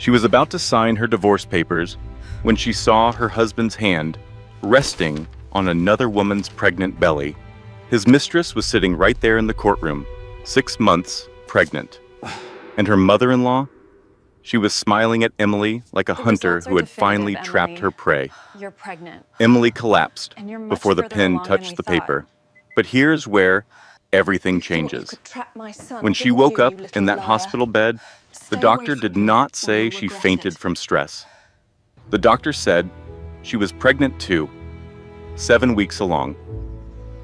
She was about to sign her divorce papers when she saw her husband's hand resting on another woman's pregnant belly. His mistress was sitting right there in the courtroom, 6 months pregnant. And her mother-in-law? She was smiling at Emily like a hunter who had finally trapped her prey. You're pregnant. Emily collapsed And you're much before the further pen along than touched we the thought. paper. But here's where everything You thought you changes. could trap my son, When she didn't woke you, up you in little that liar? hospital bed, the Stay away doctor from did him, not or say you'll she regret fainted it. from stress. The doctor said she was pregnant too, 7 weeks along,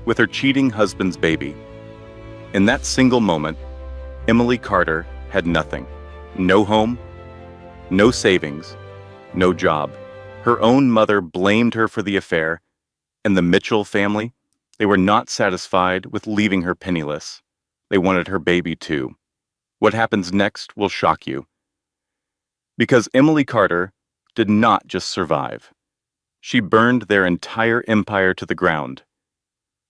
with her cheating husband's baby. In that single moment, Emily Carter had nothing. No home, no savings, no job. Her own mother blamed her for the affair, and the Mitchell family, they were not satisfied with leaving her penniless. They wanted her baby too. What happens next will shock you. Because Emily Carter did not just survive. She burned their entire empire to the ground.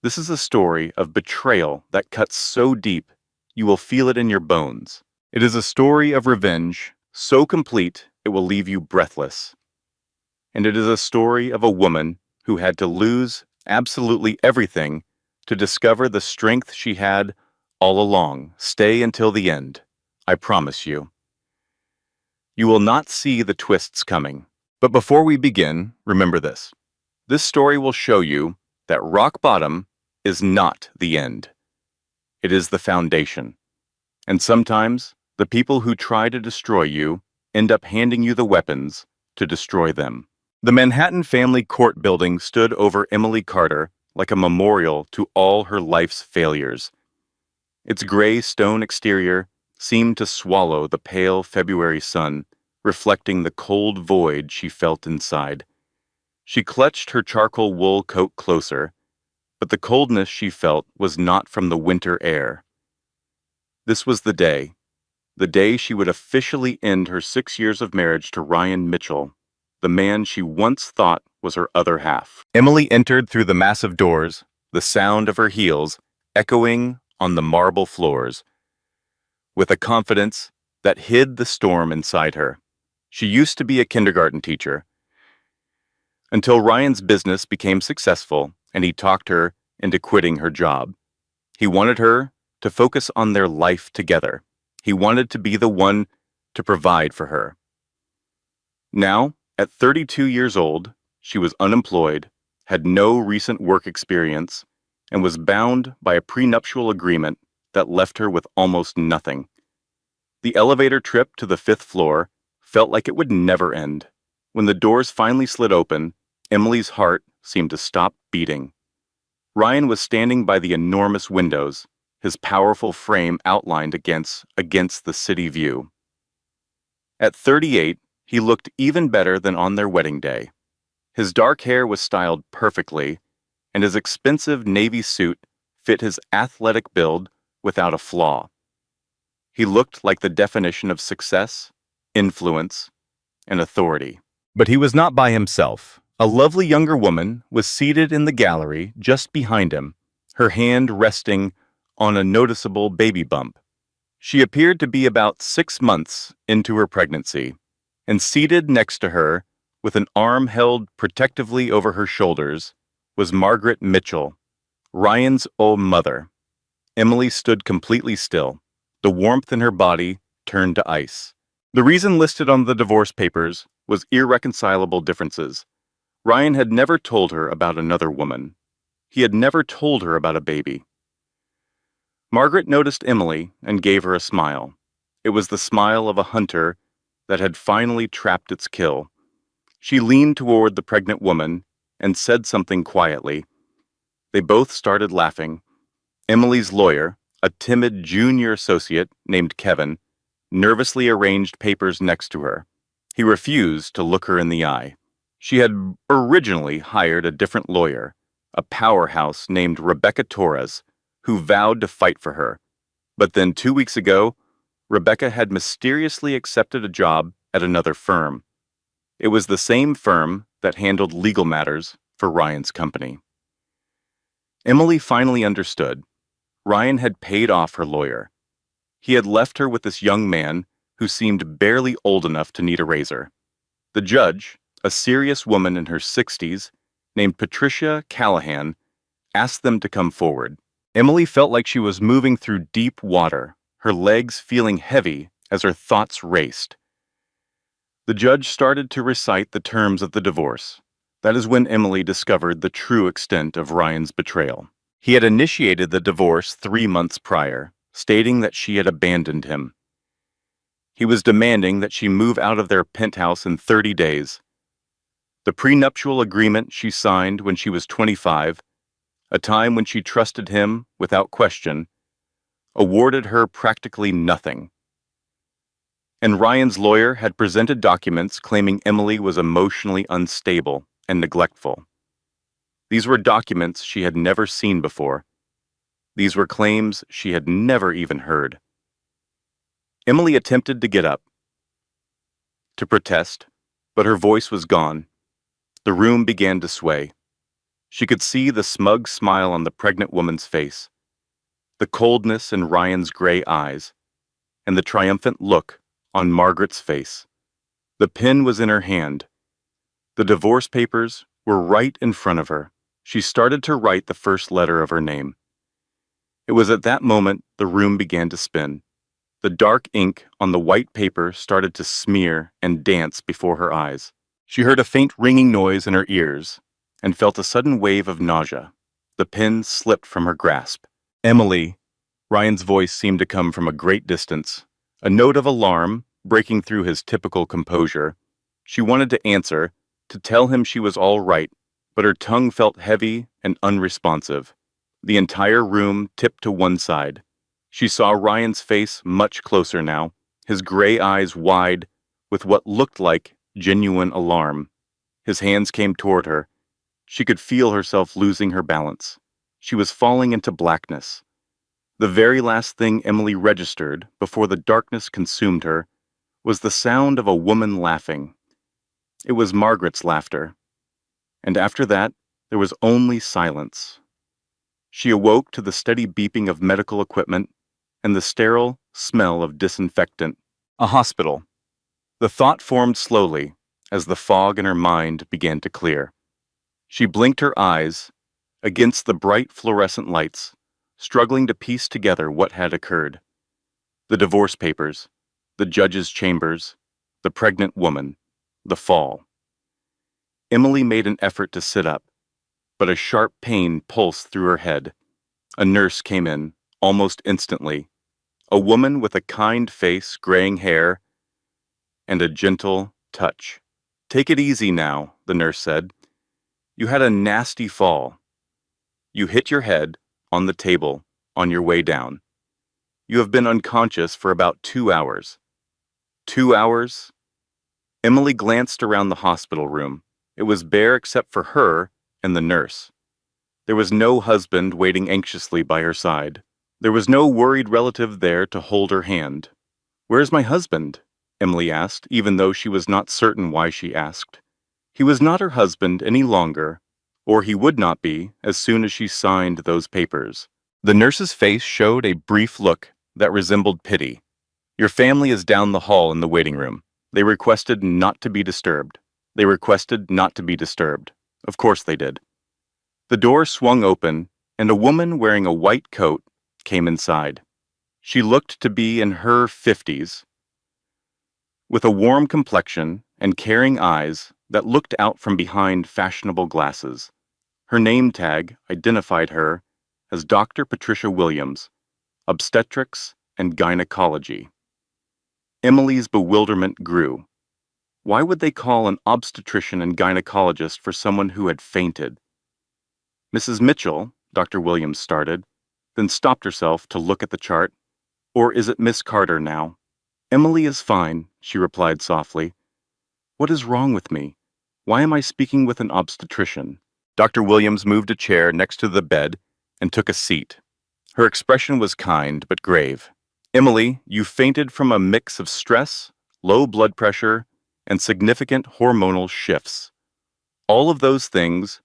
This is a story of betrayal that cuts so deep, you will feel it in your bones. It is a story of revenge, so complete it will leave you breathless. And it is a story of a woman who had to lose absolutely everything to discover the strength she had all along. Stay until the end, I promise you. You will not see the twists coming. But before we begin, remember this. This story will show you that rock bottom is not the end. It is the foundation. And sometimes, the people who try to destroy you end up handing you the weapons to destroy them. The Manhattan family court building stood over Emily Carter like a memorial to all her life's failures. Its gray stone exterior seemed to swallow the pale February sun, reflecting the cold void she felt inside. She clutched her charcoal wool coat closer, but the coldness she felt was not from the winter air. This was the day she would officially end her 6 years of marriage to Ryan Mitchell, the man she once thought was her other half. Emily entered through the massive doors, the sound of her heels echoing on the marble floors, with a confidence that hid the storm inside her. She used to be a kindergarten teacher, until Ryan's business became successful and he talked her into quitting her job. He wanted her to focus on their life together. He wanted to be the one to provide for her. Now, at 32 years old, she was unemployed, had no recent work experience, and was bound by a prenuptial agreement that left her with almost nothing. The elevator trip to the 5th floor felt like it would never end. When the doors finally slid open, Emily's heart seemed to stop beating. Ryan was standing by the enormous windows, his powerful frame outlined against the city view. At 38, he looked even better than on their wedding day. His dark hair was styled perfectly, and his expensive navy suit fit his athletic build without a flaw. He looked like the definition of success, influence, and authority. But he was not by himself. A lovely younger woman was seated in the gallery just behind him, her hand resting on a noticeable baby bump. She appeared to be about 6 months into her pregnancy, and seated next to her, with an arm held protectively over her shoulders, was Margaret Mitchell, Ryan's old mother. Emily stood completely still, the warmth in her body turned to ice. The reason listed on the divorce papers was irreconcilable differences. Ryan had never told her about another woman. He had never told her about a baby. Margaret noticed Emily and gave her a smile. It was the smile of a hunter that had finally trapped its kill. She leaned toward the pregnant woman and said something quietly. They both started laughing. Emily's lawyer, a timid junior associate named Kevin, nervously arranged papers next to her. He refused to look her in the eye. She had originally hired a different lawyer, a powerhouse named Rebecca Torres, who vowed to fight for her. But then 2 weeks ago, Rebecca had mysteriously accepted a job at another firm. It was the same firm that handled legal matters for Ryan's company. Emily finally understood. Ryan had paid off her lawyer. He had left her with this young man who seemed barely old enough to need a razor. The judge, a serious woman in her 60s, named Patricia Callahan, asked them to come forward. Emily felt like she was moving through deep water, her legs feeling heavy as her thoughts raced. The judge started to recite the terms of the divorce. That is when Emily discovered the true extent of Ryan's betrayal. He had initiated the divorce 3 months prior, stating that she had abandoned him. He was demanding that she move out of their penthouse in 30 days. The prenuptial agreement she signed when she was 25, a time when she trusted him without question, awarded her practically nothing. And Ryan's lawyer had presented documents claiming Emily was emotionally unstable and neglectful. These were documents she had never seen before. These were claims she had never even heard. Emily attempted to get up, to protest, but her voice was gone. The room began to sway. She could see the smug smile on the pregnant woman's face, the coldness in Ryan's gray eyes, and the triumphant look on Margaret's face. The pen was in her hand. The divorce papers were right in front of her. She started to write the first letter of her name. It was at that moment the room began to spin. The dark ink on the white paper started to smear and dance before her eyes. She heard a faint ringing noise in her ears and felt a sudden wave of nausea. The pen slipped from her grasp. Emily, Ryan's voice seemed to come from a great distance, a note of alarm breaking through his typical composure. She wanted to answer, to tell him she was all right, but her tongue felt heavy and unresponsive. The entire room tipped to one side. She saw Ryan's face much closer now, his gray eyes wide with what looked like genuine alarm. His hands came toward her. She could feel herself losing her balance. She was falling into blackness. The very last thing Emily registered before the darkness consumed her was the sound of a woman laughing. It was Margaret's laughter. And after that, there was only silence. She awoke to the steady beeping of medical equipment and the sterile smell of disinfectant. A hospital. The thought formed slowly as the fog in her mind began to clear. She blinked her eyes against the bright fluorescent lights, struggling to piece together what had occurred. The divorce papers, the judge's chambers, the pregnant woman, the fall. Emily made an effort to sit up, but a sharp pain pulsed through her head. A nurse came in, almost instantly. A woman with a kind face, graying hair, and a gentle touch. "Take it easy now," the nurse said. "You had a nasty fall. You hit your head on the table on your way down. You have been unconscious for about 2 hours." 2 hours? Emily glanced around the hospital room. It was bare except for her and the nurse. There was no husband waiting anxiously by her side. There was no worried relative there to hold her hand. "Where's my husband?" Emily asked, even though she was not certain why she asked. He was not her husband any longer, or he would not be as soon as she signed those papers. The nurse's face showed a brief look that resembled pity. "Your family is down the hall in the waiting room. They requested not to be disturbed. They requested not to be disturbed. Of course they did." The door swung open, and a woman wearing a white coat came inside. She looked to be in her 50s, with a warm complexion and caring eyes that looked out from behind fashionable glasses. Her name tag identified her as Dr. Patricia Williams, obstetrics and gynecology. Emily's bewilderment grew. Why would they call an obstetrician and gynecologist for someone who had fainted? "Mrs. Mitchell," Dr. Williams started, then stopped herself to look at the chart. "Or is it Miss Carter now?" "Emily is fine," she replied softly. "What is wrong with me? Why am I speaking with an obstetrician?" Dr. Williams moved a chair next to the bed and took a seat. Her expression was kind but grave. "Emily, you fainted from a mix of stress, low blood pressure, and significant hormonal shifts. All of those things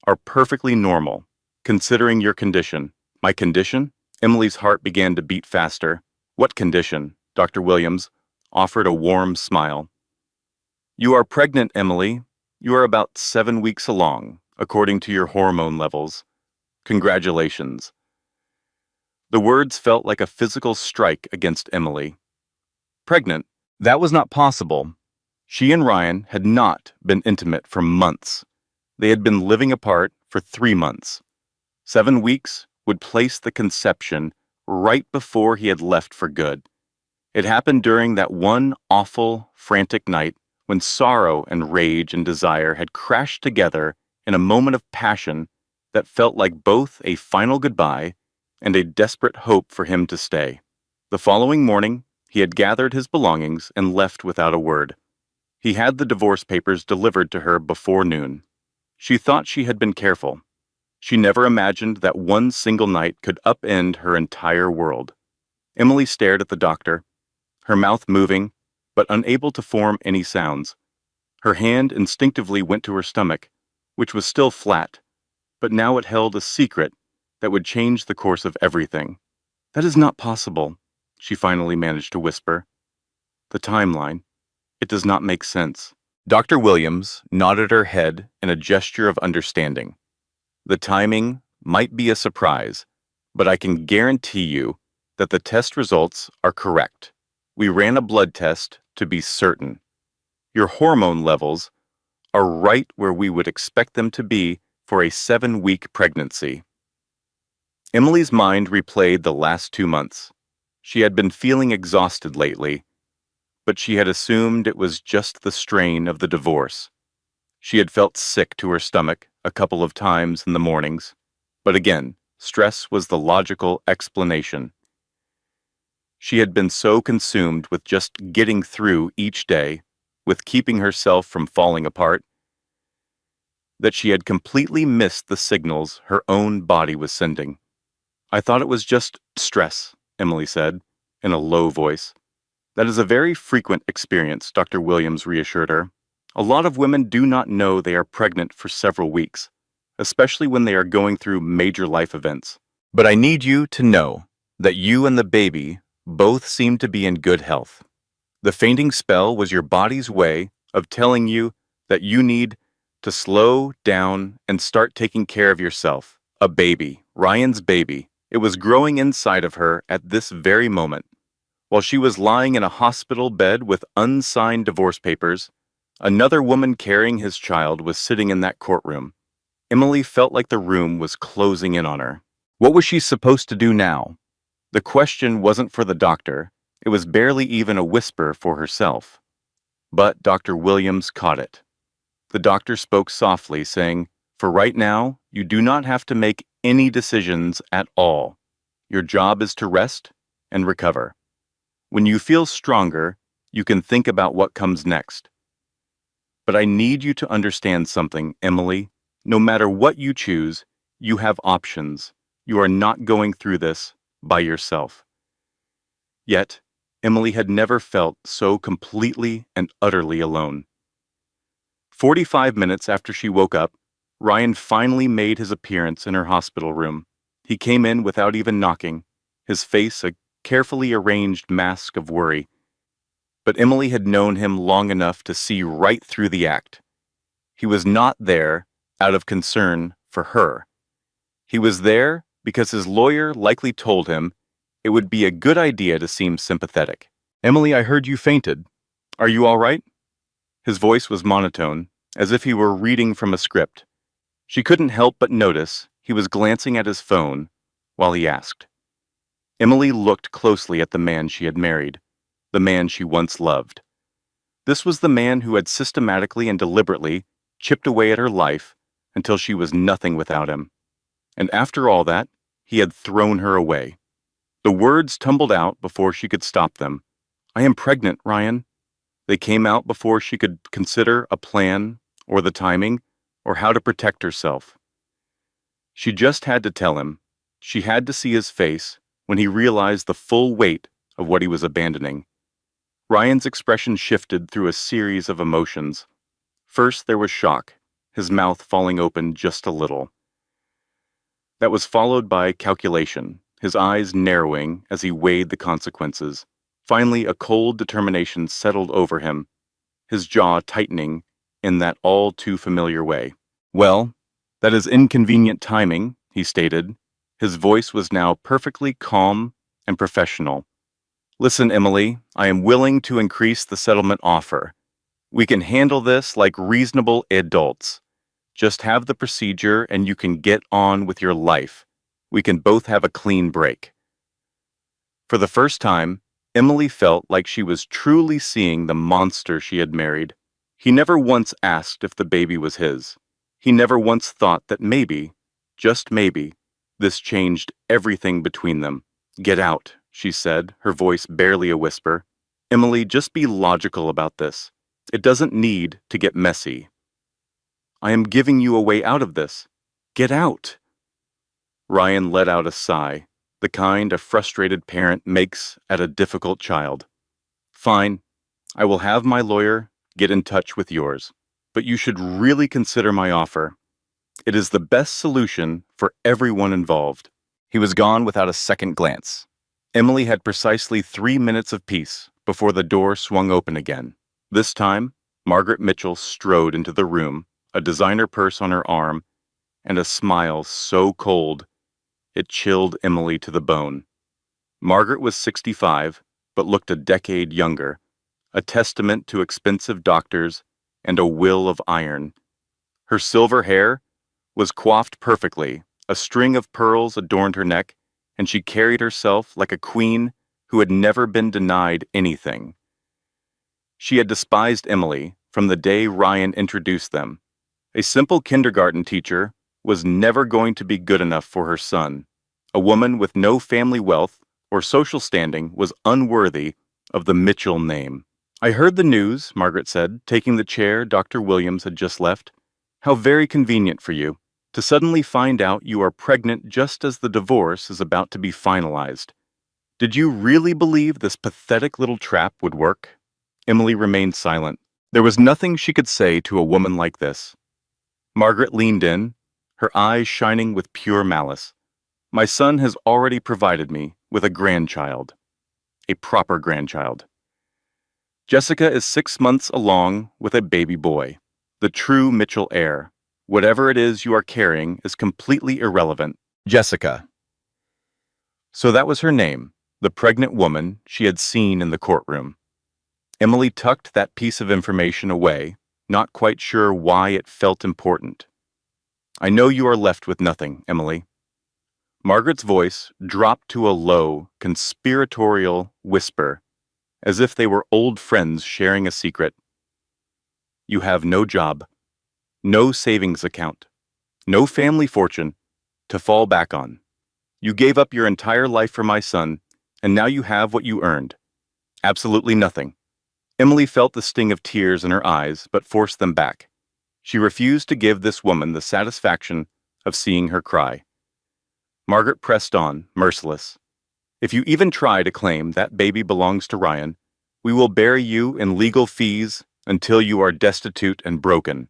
are perfectly normal, considering your condition." "My condition?" Emily's heart began to beat faster. "What condition, Dr. Williams? offered a warm smile. "You are pregnant, Emily. You are about 7 weeks along, according to your hormone levels. Congratulations." The words felt like a physical strike against Emily. Pregnant? That was not possible. She and Ryan had not been intimate for months. They had been living apart for 3 months. 7 weeks would place the conception right before he had left for good. It happened during that one awful, frantic night when sorrow and rage and desire had crashed together in a moment of passion that felt like both a final goodbye and a desperate hope for him to stay. The following morning, he had gathered his belongings and left without a word. He had the divorce papers delivered to her before noon. She thought she had been careful. She never imagined that one single night could upend her entire world. Emily stared at the doctor, her mouth moving, but unable to form any sounds. Her hand instinctively went to her stomach, which was still flat, but now it held a secret that would change the course of everything. "That is not possible," she finally managed to whisper. "The timeline. It does not make sense." Dr. Williams nodded her head in a gesture of understanding. "The timing might be a surprise, but I can guarantee you that the test results are correct. We ran a blood test to be certain. Your hormone levels are right where we would expect them to be for a 7-week pregnancy." Emily's mind replayed the last 2 months. She had been feeling exhausted lately, but she had assumed it was just the strain of the divorce. She had felt sick to her stomach a couple of times in the mornings, but again, stress was the logical explanation. She had been so consumed with just getting through each day, with keeping herself from falling apart, that she had completely missed the signals her own body was sending. "I thought it was just stress," Emily said, in a low voice. "That is a very frequent experience," Dr. Williams reassured her. "A lot of women do not know they are pregnant for several weeks, especially when they are going through major life events. But I need you to know that you and the baby both seem to be in good health. The fainting spell was your body's way of telling you that you need to slow down and start taking care of yourself. A baby, Ryan's baby. It was growing inside of her at this very moment. While she was lying in a hospital bed with unsigned divorce papers, another woman carrying his child was sitting in that courtroom. Emily felt like the room was closing in on her. What was she supposed to do now? The question wasn't for the doctor. It was barely even a whisper for herself. But Dr. Williams caught it. The doctor spoke softly, saying, "For right now, you do not have to make any decisions at all. Your job is to rest and recover. When you feel stronger, you can think about what comes next. But I need you to understand something, Emily. No matter what you choose, you have options. You are not going through this by yourself." Yet, Emily had never felt so completely and utterly alone. 45 minutes after she woke up, Ryan finally made his appearance in her hospital room. He came in without even knocking, his face a carefully arranged mask of worry. But Emily had known him long enough to see right through the act. He was not there out of concern for her. He was there because his lawyer likely told him it would be a good idea to seem sympathetic. "Emily, I heard you fainted. Are you all right?" His voice was monotone, as if he were reading from a script. She couldn't help but notice he was glancing at his phone while he asked. Emily looked closely at the man she had married, the man she once loved. This was the man who had systematically and deliberately chipped away at her life until she was nothing without him. And after all that, he had thrown her away. The words tumbled out before she could stop them. "I am pregnant, Ryan." They came out before she could consider a plan or the timing or how to protect herself. She just had to tell him. She had to see his face when he realized the full weight of what he was abandoning. Ryan's expression shifted through a series of emotions. First, there was shock, his mouth falling open just a little. That was followed by calculation, his eyes narrowing as he weighed the consequences. Finally, a cold determination settled over him, his jaw tightening in that all too familiar way. Well, that is inconvenient timing, he stated. His voice was now perfectly calm and professional. Listen, Emily, I am willing to increase the settlement offer. We can handle this like reasonable adults. Just have the procedure and you can get on with your life. We can both have a clean break. For the first time, Emily felt like she was truly seeing the monster she had married. He never once asked if the baby was his. He never once thought that maybe, just maybe, this changed everything between them. Get out, she said, her voice barely a whisper. Emily, just be logical about this. It doesn't need to get messy. I am giving you a way out of this. Get out. Ryan let out a sigh, the kind a frustrated parent makes at a difficult child. Fine, I will have my lawyer get in touch with yours, but you should really consider my offer. It is the best solution for everyone involved. He was gone without a second glance. Emily had precisely 3 minutes of peace before the door swung open again. This time, Margaret Mitchell strode into the room, a designer purse on her arm, and a smile so cold it chilled Emily to the bone. Margaret was 65, but looked a decade younger, a testament to expensive doctors and a will of iron. Her silver hair was coiffed perfectly, a string of pearls adorned her neck, and she carried herself like a queen who had never been denied anything. She had despised Emily from the day Ryan introduced them. A simple kindergarten teacher was never going to be good enough for her son. A woman with no family wealth or social standing was unworthy of the Mitchell name. I heard the news, Margaret said, taking the chair Dr. Williams had just left. How very convenient for you to suddenly find out you are pregnant just as the divorce is about to be finalized. Did you really believe this pathetic little trap would work? Emily remained silent. There was nothing she could say to a woman like this. Margaret leaned in, her eyes shining with pure malice. My son has already provided me with a grandchild. A proper grandchild. Jessica is 6 months along with a baby boy, the true Mitchell heir. Whatever it is you are carrying is completely irrelevant. Jessica. So that was her name, the pregnant woman she had seen in the courtroom. Emily tucked that piece of information away, not quite sure why it felt important. I know you are left with nothing, Emily. Margaret's voice dropped to a low, conspiratorial whisper, as if they were old friends sharing a secret. You have no job, no savings account, no family fortune to fall back on. You gave up your entire life for my son, and now you have what you earned. Absolutely nothing. Emily felt the sting of tears in her eyes, but forced them back. She refused to give this woman the satisfaction of seeing her cry. Margaret pressed on, merciless. If you even try to claim that baby belongs to Ryan, we will bury you in legal fees until you are destitute and broken.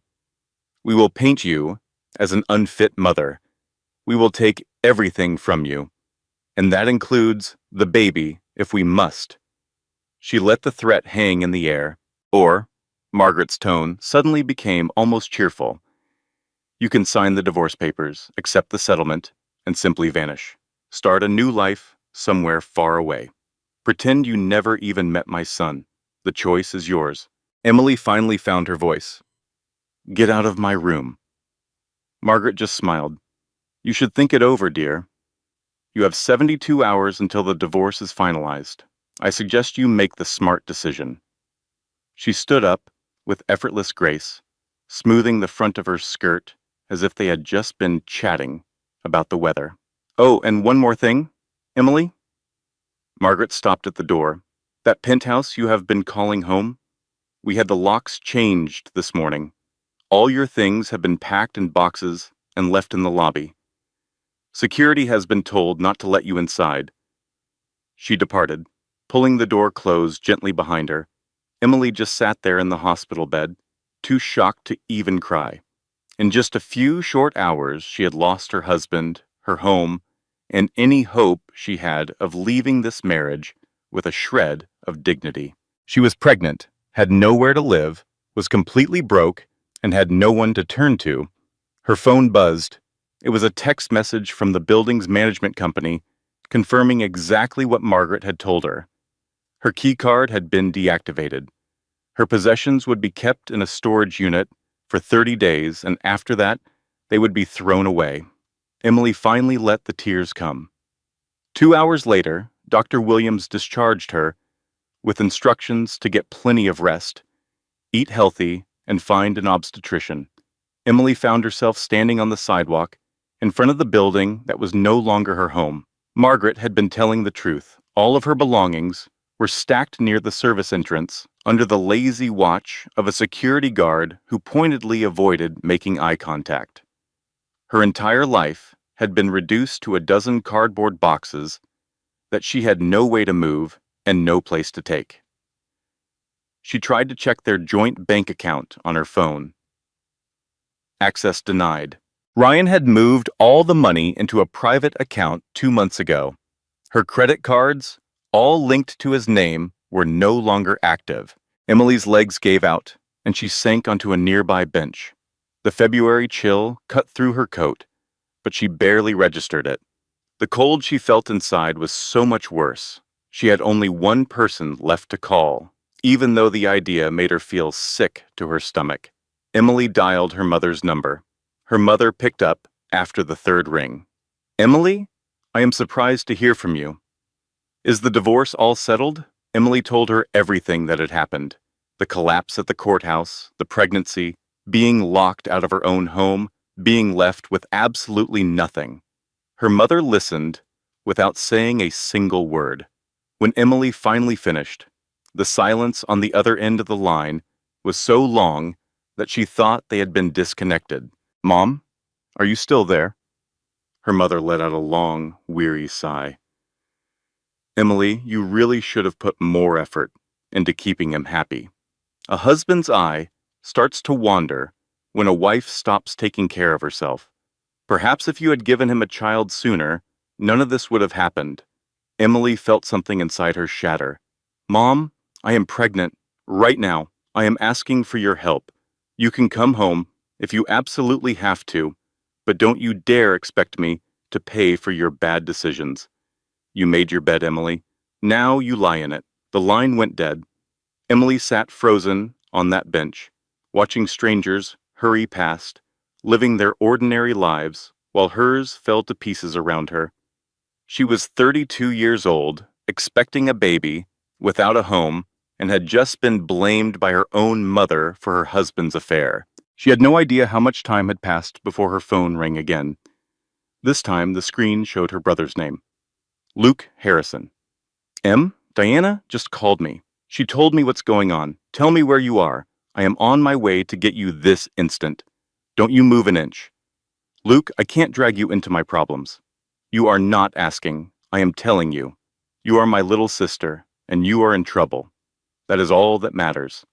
We will paint you as an unfit mother. We will take everything from you, and that includes the baby if we must. She let the threat hang in the air, or, Margaret's tone suddenly became almost cheerful. You can sign the divorce papers, accept the settlement, and simply vanish. Start a new life somewhere far away. Pretend you never even met my son. The choice is yours. Emily finally found her voice. Get out of my room. Margaret just smiled. You should think it over, dear. You have 72 hours until the divorce is finalized. I suggest you make the smart decision. She stood up with effortless grace, smoothing the front of her skirt as if they had just been chatting about the weather. Oh, and one more thing, Emily? Margaret stopped at the door. That penthouse you have been calling home? We had the locks changed this morning. All your things have been packed in boxes and left in the lobby. Security has been told not to let you inside. She departed, pulling the door closed gently behind her. Emily just sat there in the hospital bed, too shocked to even cry. In just a few short hours, she had lost her husband, her home, and any hope she had of leaving this marriage with a shred of dignity. She was pregnant, had nowhere to live, was completely broke, and had no one to turn to. Her phone buzzed. It was a text message from the building's management company confirming exactly what Margaret had told her. Her keycard had been deactivated. Her possessions would be kept in a storage unit for 30 days, and after that, they would be thrown away. Emily finally let the tears come. 2 hours later, Dr. Williams discharged her with instructions to get plenty of rest, eat healthy, and find an obstetrician. Emily found herself standing on the sidewalk in front of the building that was no longer her home. Margaret had been telling the truth. All of her belongings were stacked near the service entrance under the lazy watch of a security guard who pointedly avoided making eye contact. Her entire life had been reduced to a dozen cardboard boxes that she had no way to move and no place to take. She tried to check their joint bank account on her phone. Access denied. Ryan had moved all the money into a private account 2 months ago. Her credit cards, all linked to his name, were no longer active. Emily's legs gave out, and she sank onto a nearby bench. The February chill cut through her coat, but she barely registered it. The cold she felt inside was so much worse. She had only one person left to call, even though the idea made her feel sick to her stomach. Emily dialed her mother's number. Her mother picked up after the third ring. "Emily, I am surprised to hear from you. Is the divorce all settled?" Emily told her everything that had happened. The collapse at the courthouse, the pregnancy, being locked out of her own home, being left with absolutely nothing. Her mother listened without saying a single word. When Emily finally finished, the silence on the other end of the line was so long that she thought they had been disconnected. "Mom, are you still there?" Her mother let out a long, weary sigh. "Emily, you really should have put more effort into keeping him happy. A husband's eye starts to wander when a wife stops taking care of herself. Perhaps if you had given him a child sooner, none of this would have happened." Emily felt something inside her shatter. "Mom, I am pregnant. Right now, I am asking for your help. You can come home if you absolutely have to, but don't you dare expect me to pay for your bad decisions." You made your bed, Emily. Now you lie in it. The line went dead. Emily sat frozen on that bench, watching strangers hurry past, living their ordinary lives, while hers fell to pieces around her. She was 32 years old, expecting a baby, without a home, and had just been blamed by her own mother for her husband's affair. She had no idea how much time had passed before her phone rang again. This time, the screen showed her brother's name. Luke Harrison. Diana just called me. She told me what's going on. Tell me where you are. I am on my way to get you this instant. Don't you move an inch. Luke, I can't drag you into my problems. You are not asking. I am telling you. You are my little sister, and you are in trouble. That is all that matters.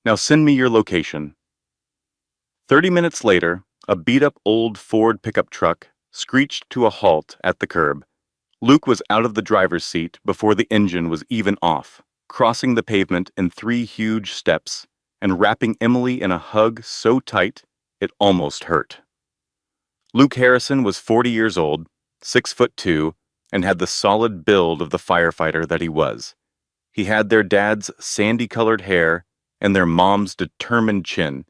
Now send me your location. 30 minutes later, a beat-up old Ford pickup truck screeched to a halt at the curb. Luke was out of the driver's seat before the engine was even off, crossing the pavement in 3 huge steps and wrapping Emily in a hug so tight it almost hurt. Luke Harrison was 40 years old, 6'2", and had the solid build of the firefighter that he was. He had their dad's sandy-colored hair and their mom's determined chin,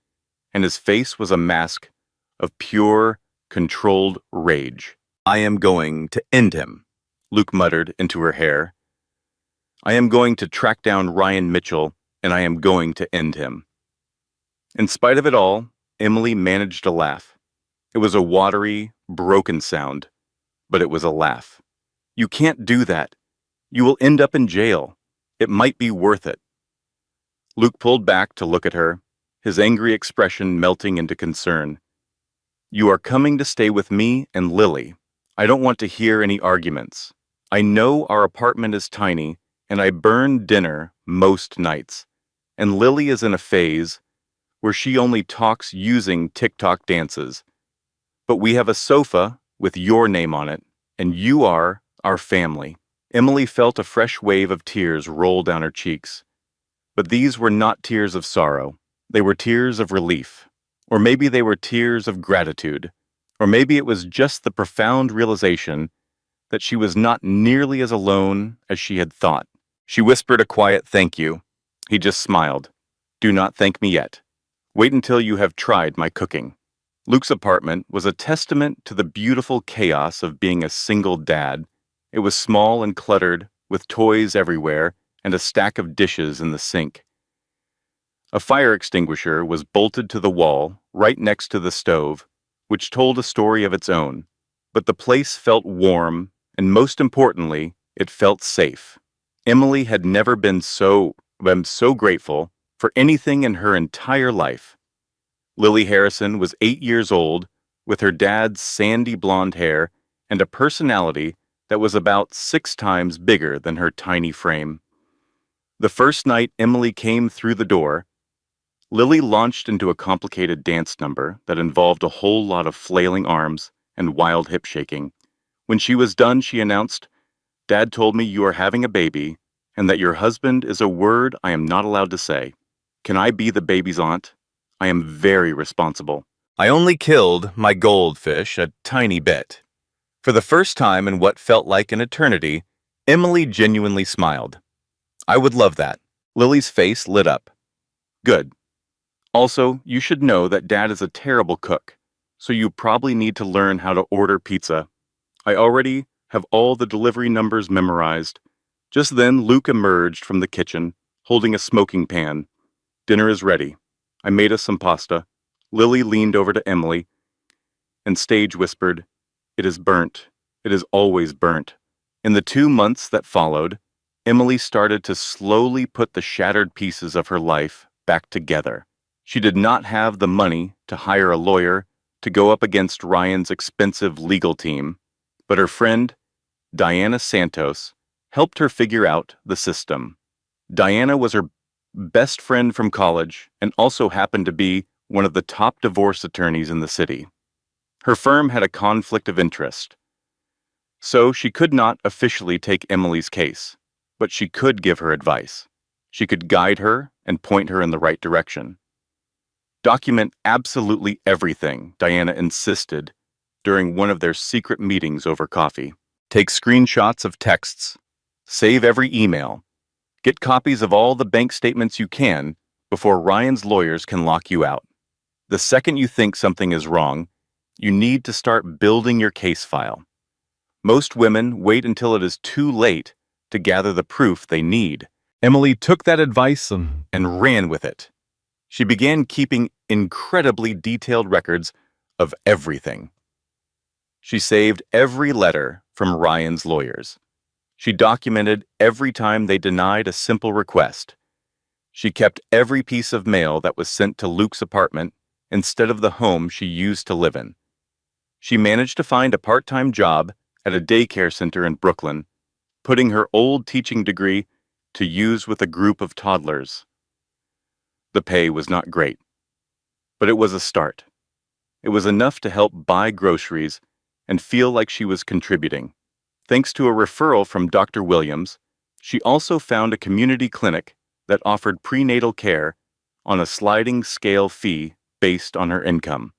and his face was a mask of pure, controlled rage. "I am going to end him," Luke muttered into her hair. "I am going to track down Ryan Mitchell, and I am going to end him." In spite of it all, Emily managed to laugh. It was a watery, broken sound, but it was a laugh. "You can't do that. You will end up in jail. It might be worth it." Luke pulled back to look at her, his angry expression melting into concern. "You are coming to stay with me and Lily. I don't want to hear any arguments. I know our apartment is tiny, and I burn dinner most nights, and Lily is in a phase where she only talks using TikTok dances. But we have a sofa with your name on it, and you are our family. Emily felt a fresh wave of tears roll down her cheeks. But these were not tears of sorrow. They were tears of relief. Or maybe they were tears of gratitude. Or maybe it was just the profound realization that she was not nearly as alone as she had thought. She whispered a quiet thank you. He just smiled. Do not thank me yet. Wait until you have tried my cooking. Luke's apartment was a testament to the beautiful chaos of being a single dad. It was small and cluttered, with toys everywhere and a stack of dishes in the sink. A fire extinguisher was bolted to the wall right next to the stove, which told a story of its own. But the place felt warm, and most importantly, it felt safe. Emily had never been so grateful for anything in her entire life. Lily Harrison was 8 years old, with her dad's sandy blonde hair and a personality that was about 6 times bigger than her tiny frame. The first night Emily came through the door, Lily launched into a complicated dance number that involved a whole lot of flailing arms and wild hip shaking. When she was done, she announced, "Dad told me you are having a baby and that your husband is a word I am not allowed to say. Can I be the baby's aunt? I am very responsible." I only killed my goldfish a tiny bit. For the first time in what felt like an eternity, Emily genuinely smiled. I would love that. Lily's face lit up. Good. Also, you should know that Dad is a terrible cook, so you probably need to learn how to order pizza. I already have all the delivery numbers memorized. Just then, Luke emerged from the kitchen, holding a smoking pan. Dinner is ready. I made us some pasta. Lily leaned over to Emily, and Stage whispered, "It is burnt. It is always burnt." In the 2 months that followed, Emily started to slowly put the shattered pieces of her life back together. She did not have the money to hire a lawyer to go up against Ryan's expensive legal team, but her friend, Diana Santos, helped her figure out the system. Diana was her best friend from college and also happened to be one of the top divorce attorneys in the city. Her firm had a conflict of interest, so she could not officially take Emily's case, but she could give her advice. She could guide her and point her in the right direction. Document absolutely everything, Diana insisted during one of their secret meetings over coffee. Take screenshots of texts. Save every email. Get copies of all the bank statements you can before Ryan's lawyers can lock you out. The second you think something is wrong, you need to start building your case file. Most women wait until it is too late to gather the proof they need. Emily took that advice and ran with it. She began keeping incredibly detailed records of everything. She saved every letter from Ryan's lawyers. She documented every time they denied a simple request. She kept every piece of mail that was sent to Luke's apartment instead of the home she used to live in. She managed to find a part-time job at a daycare center in Brooklyn, putting her old teaching degree to use with a group of toddlers. The pay was not great, but it was a start. It was enough to help buy groceries and feel like she was contributing. Thanks to a referral from Dr. Williams, she also found a community clinic that offered prenatal care on a sliding scale fee based on her income.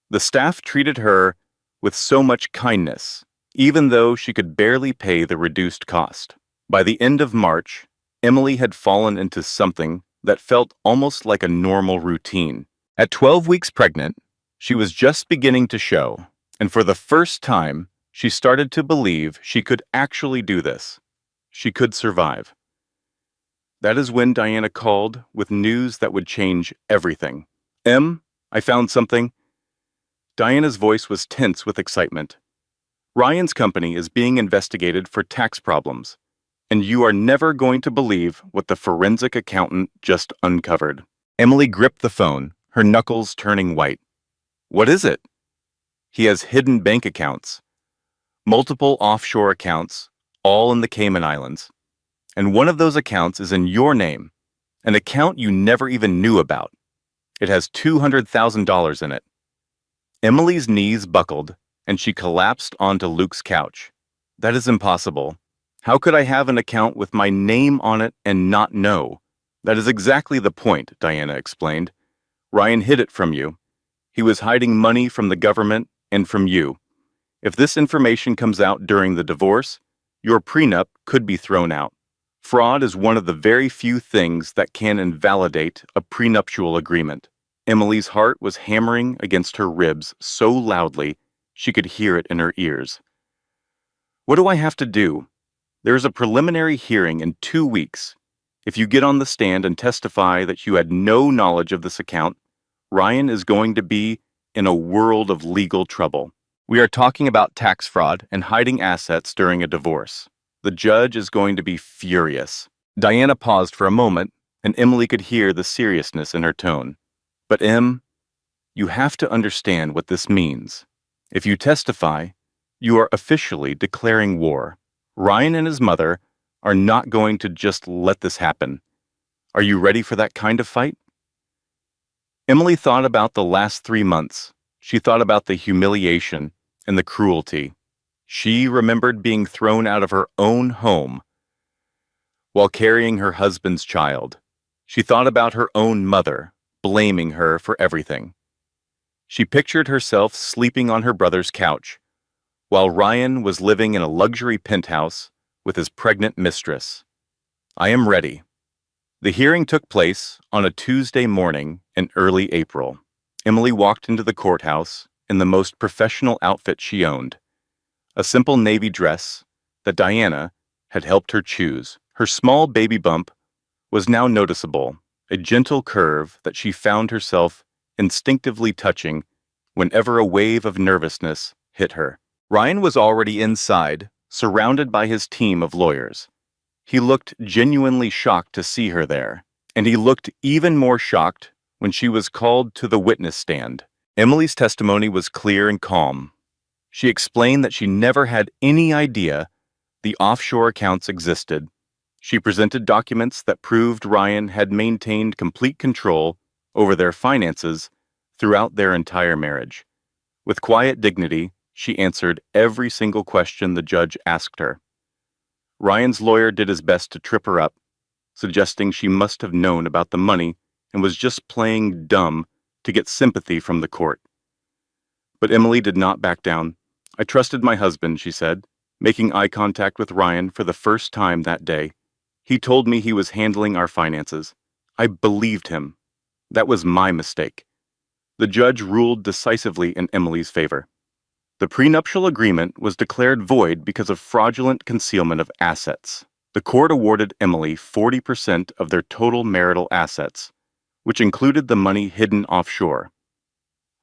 The staff treated her with so much kindness, even though she could barely pay the reduced cost. By the end of March, Emily had fallen into something that felt almost like a normal routine. At 12 weeks pregnant, she was just beginning to show, and for the first time, she started to believe she could actually do this. She could survive. That is when Diana called with news that would change everything. "Em, I found something." Diana's voice was tense with excitement. "Ryan's company is being investigated for tax problems, and you are never going to believe what the forensic accountant just uncovered." Emily gripped the phone, her knuckles turning white. "What is it?" "He has hidden bank accounts. Multiple offshore accounts, all in the Cayman Islands. And one of those accounts is in your name, an account you never even knew about. It has $200,000 in it." Emily's knees buckled, and she collapsed onto Luke's couch. "That is impossible. How could I have an account with my name on it and not know? That is exactly the point, Diana explained. Ryan hid it from you. He was hiding money from the government and from you. If this information comes out during the divorce, your prenup could be thrown out. Fraud is one of the very few things that can invalidate a prenuptial agreement. Emily's heart was hammering against her ribs so loudly she could hear it in her ears. What do I have to do? There is a preliminary hearing in 2 weeks. If you get on the stand and testify that you had no knowledge of this account, Ryan is going to be in a world of legal trouble. We are talking about tax fraud and hiding assets during a divorce. The judge is going to be furious. Diana paused for a moment, and Emily could hear the seriousness in her tone. But you have to understand what this means. If you testify, you are officially declaring war. Ryan and his mother are not going to just let this happen. Are you ready for that kind of fight? Emily thought about the last 3 months. She thought about the humiliation and the cruelty. She remembered being thrown out of her own home while carrying her husband's child. She thought about her own mother, blaming her for everything. She pictured herself sleeping on her brother's couch, while Ryan was living in a luxury penthouse with his pregnant mistress. I am ready. The hearing took place on a Tuesday morning in early April. Emily walked into the courthouse in the most professional outfit she owned, a simple navy dress that Diana had helped her choose. Her small baby bump was now noticeable, a gentle curve that she found herself instinctively touching whenever a wave of nervousness hit her. Ryan was already inside, surrounded by his team of lawyers. He looked genuinely shocked to see her there, and he looked even more shocked when she was called to the witness stand. Emily's testimony was clear and calm. She explained that she never had any idea the offshore accounts existed. She presented documents that proved Ryan had maintained complete control over their finances throughout their entire marriage. With quiet dignity, she answered every single question the judge asked her. Ryan's lawyer did his best to trip her up, suggesting she must have known about the money and was just playing dumb to get sympathy from the court. But Emily did not back down. I trusted my husband, she said, making eye contact with Ryan for the first time that day. He told me he was handling our finances. I believed him. That was my mistake. The judge ruled decisively in Emily's favor. The prenuptial agreement was declared void because of fraudulent concealment of assets. The court awarded Emily 40% of their total marital assets, which included the money hidden offshore.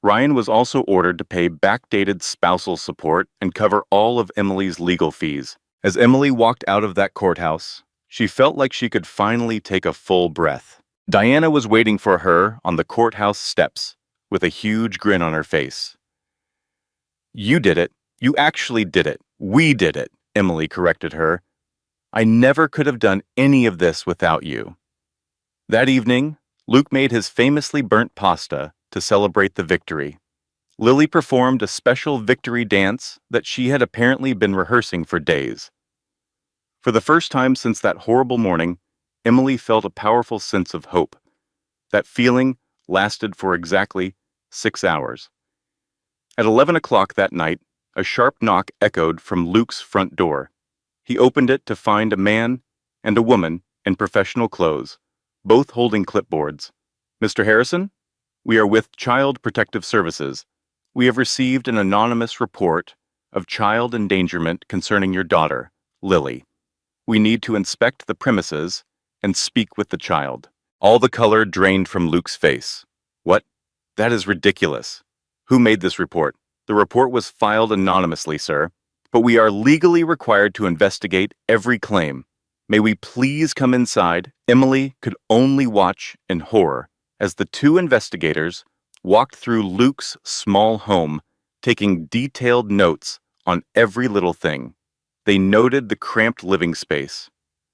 Ryan was also ordered to pay backdated spousal support and cover all of Emily's legal fees. As Emily walked out of that courthouse, she felt like she could finally take a full breath. Diana was waiting for her on the courthouse steps with a huge grin on her face. You did it. You actually did it. We did it, Emily corrected her. I never could have done any of this without you. That evening, Luke made his famously burnt pasta to celebrate the victory. Lily performed a special victory dance that she had apparently been rehearsing for days. For the first time since that horrible morning, Emily felt a powerful sense of hope. That feeling lasted for exactly 6 hours. At 11 o'clock that night, a sharp knock echoed from Luke's front door. He opened it to find a man and a woman in professional clothes, both holding clipboards. Mr. Harrison, we are with Child Protective Services. We have received an anonymous report of child endangerment concerning your daughter, Lily. We need to inspect the premises and speak with the child. All the color drained from Luke's face. What? That is ridiculous. Who made this report? The report was filed anonymously, sir, but we are legally required to investigate every claim. May we please come inside? Emily could only watch in horror as the two investigators walked through Luke's small home, taking detailed notes on every little thing. They noted the cramped living space.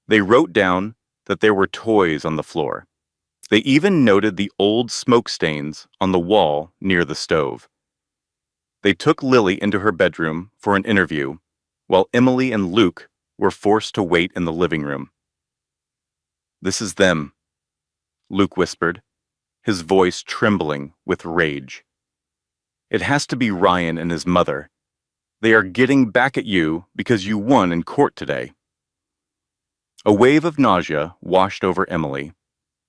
They wrote down that there were toys on the floor. They even noted the old smoke stains on the wall near the stove. They took Lily into her bedroom for an interview, while Emily and Luke were forced to wait in the living room. "This is them," Luke whispered, his voice trembling with rage. "It has to be Ryan and his mother. They are getting back at you because you won in court today." A wave of nausea washed over Emily.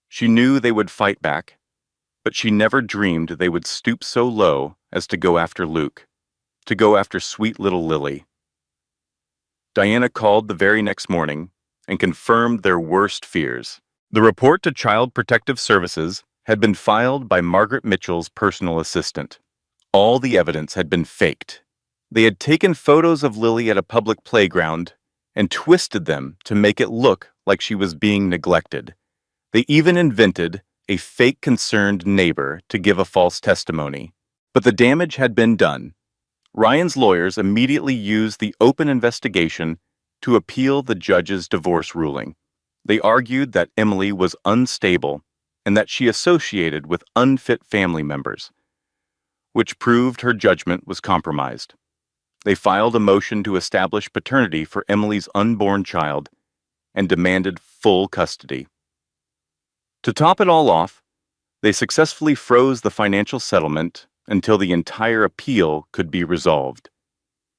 She knew they would fight back, but she never dreamed they would stoop so low as to go after Luke, to go after sweet little Lily. Diana called the very next morning and confirmed their worst fears. The report to Child Protective Services had been filed by Margaret Mitchell's personal assistant. All the evidence had been faked. They had taken photos of Lily at a public playground and twisted them to make it look like she was being neglected. They even invented a fake concerned neighbor to give a false testimony. But the damage had been done. Ryan's lawyers immediately used the open investigation to appeal the judge's divorce ruling. They argued that Emily was unstable and that she associated with unfit family members, which proved her judgment was compromised. They filed a motion to establish paternity for Emily's unborn child and demanded full custody. To top it all off, they successfully froze the financial settlement until the entire appeal could be resolved.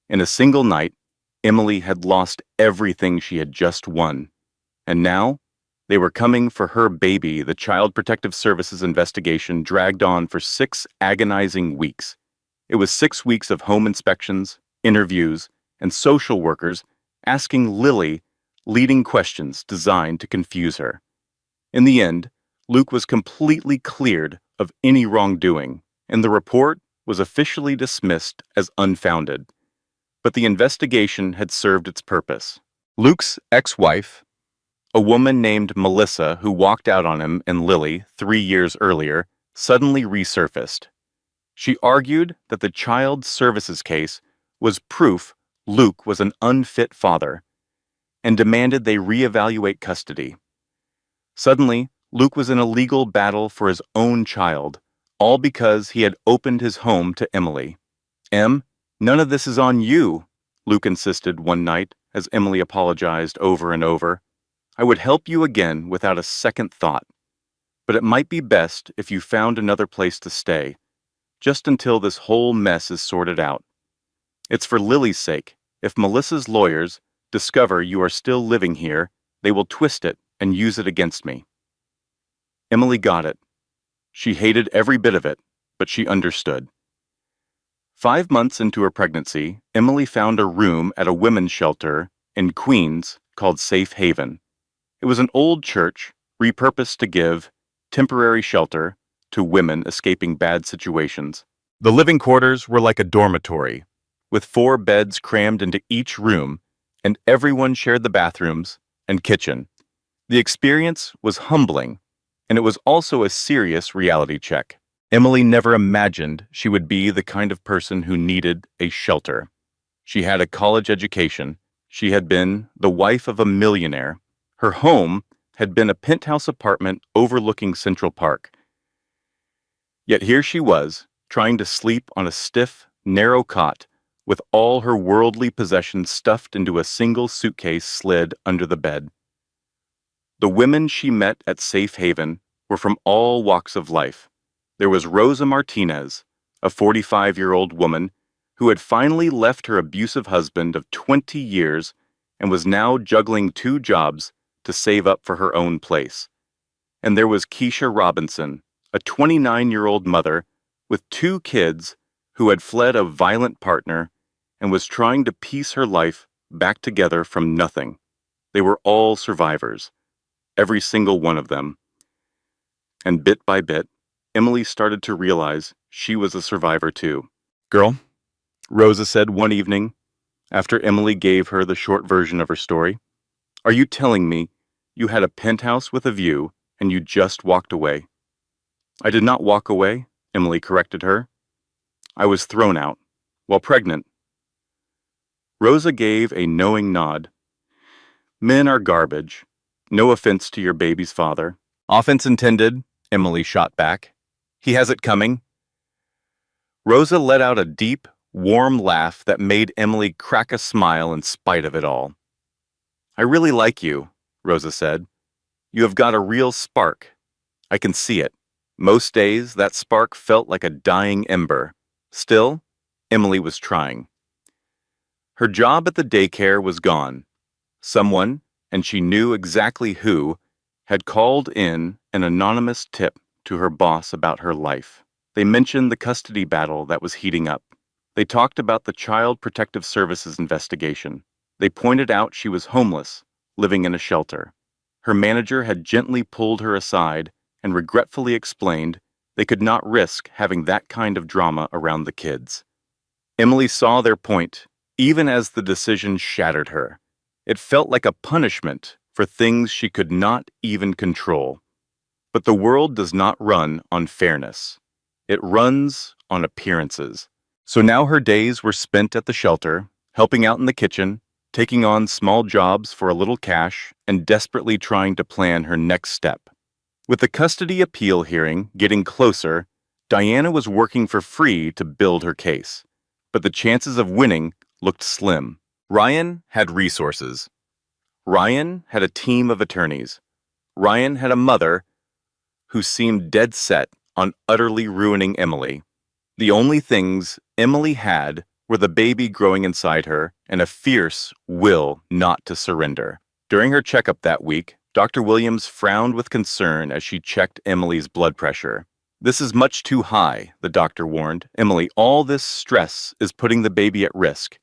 In a single night, Emily had lost everything she had just won, and now they were coming for her baby. The Child Protective Services investigation dragged on for 6 agonizing weeks. It was 6 weeks of home inspections, interviews, and social workers asking Lily leading questions designed to confuse her. In the end, Luke was completely cleared of any wrongdoing, and the report was officially dismissed as unfounded. But the investigation had served its purpose. Luke's ex-wife, a woman named Melissa who walked out on him and Lily 3 years earlier, suddenly resurfaced. She argued that the child services case was proof Luke was an unfit father and demanded they reevaluate custody. Suddenly, Luke was in a legal battle for his own child, all because he had opened his home to Emily. "Em, none of this is on you," Luke insisted one night as Emily apologized over and over. "I would help you again without a second thought. But it might be best if you found another place to stay, just until this whole mess is sorted out. It's for Lily's sake. If Melissa's lawyers discover you are still living here, they will twist it and use it against me." Emily got it. She hated every bit of it, but she understood. 5 months into her pregnancy, Emily found a room at a women's shelter in Queens called Safe Haven. It was an old church repurposed to give temporary shelter to women escaping bad situations. The living quarters were like a dormitory, with 4 beds crammed into each room, and everyone shared the bathrooms and kitchen. The experience was humbling, and it was also a serious reality check. Emily never imagined she would be the kind of person who needed a shelter. She had a college education. She had been the wife of a millionaire. Her home had been a penthouse apartment overlooking Central Park. Yet here she was, trying to sleep on a stiff, narrow cot with all her worldly possessions stuffed into a single suitcase slid under the bed. The women she met at Safe Haven were from all walks of life. There was Rosa Martinez, a 45-year-old woman who had finally left her abusive husband of 20 years and was now juggling 2 jobs to save up for her own place. And there was Keisha Robinson, a 29-year-old mother with 2 kids who had fled a violent partner and was trying to piece her life back together from nothing. They were all survivors, every single one of them. And bit by bit, Emily started to realize she was a survivor too. "Girl," Rosa said one evening, after Emily gave her the short version of her story, "are you telling me you had a penthouse with a view and you just walked away?" "I did not walk away," Emily corrected her. "I was thrown out, while pregnant." Rosa gave a knowing nod. "Men are garbage. No offense to your baby's father." "Offense intended," Emily shot back. "He has it coming." Rosa let out a deep, warm laugh that made Emily crack a smile in spite of it all. "I really like you," Rosa said. "You have got a real spark. I can see it." Most days, that spark felt like a dying ember. Still, Emily was trying. Her job at the daycare was gone. Someone, and she knew exactly who, had called in an anonymous tip to her boss about her life. They mentioned the custody battle that was heating up. They talked about the Child Protective Services investigation. They pointed out she was homeless, living in a shelter. Her manager had gently pulled her aside and regretfully explained they could not risk having that kind of drama around the kids. Emily saw their point, even as the decision shattered her. It felt like a punishment for things she could not even control. But the world does not run on fairness. It runs on appearances. So now her days were spent at the shelter, helping out in the kitchen, taking on small jobs for a little cash, and desperately trying to plan her next step. With the custody appeal hearing getting closer, Diana was working for free to build her case. But the chances of winning looked slim. Ryan had resources. Ryan had a team of attorneys. Ryan had a mother who seemed dead set on utterly ruining Emily. The only things Emily had were the baby growing inside her and a fierce will not to surrender. During her checkup that week, Dr. Williams frowned with concern as she checked Emily's blood pressure. "This is much too high," the doctor warned. "Emily, all this stress is putting the baby at risk.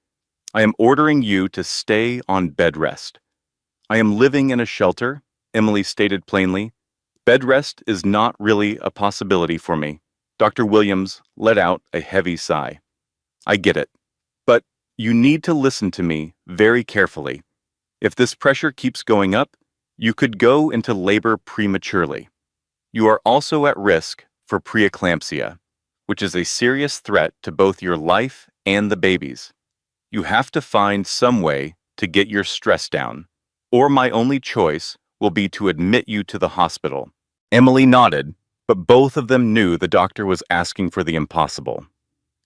I am ordering you to stay on bed rest." "I am living in a shelter," Emily stated plainly. "Bed rest is not really a possibility for me." Dr. Williams let out a heavy sigh. "I get it. But you need to listen to me very carefully. If this pressure keeps going up, you could go into labor prematurely. You are also at risk for preeclampsia, which is a serious threat to both your life and the baby's. You have to find some way to get your stress down, or my only choice will be to admit you to the hospital." Emily nodded, but both of them knew the doctor was asking for the impossible.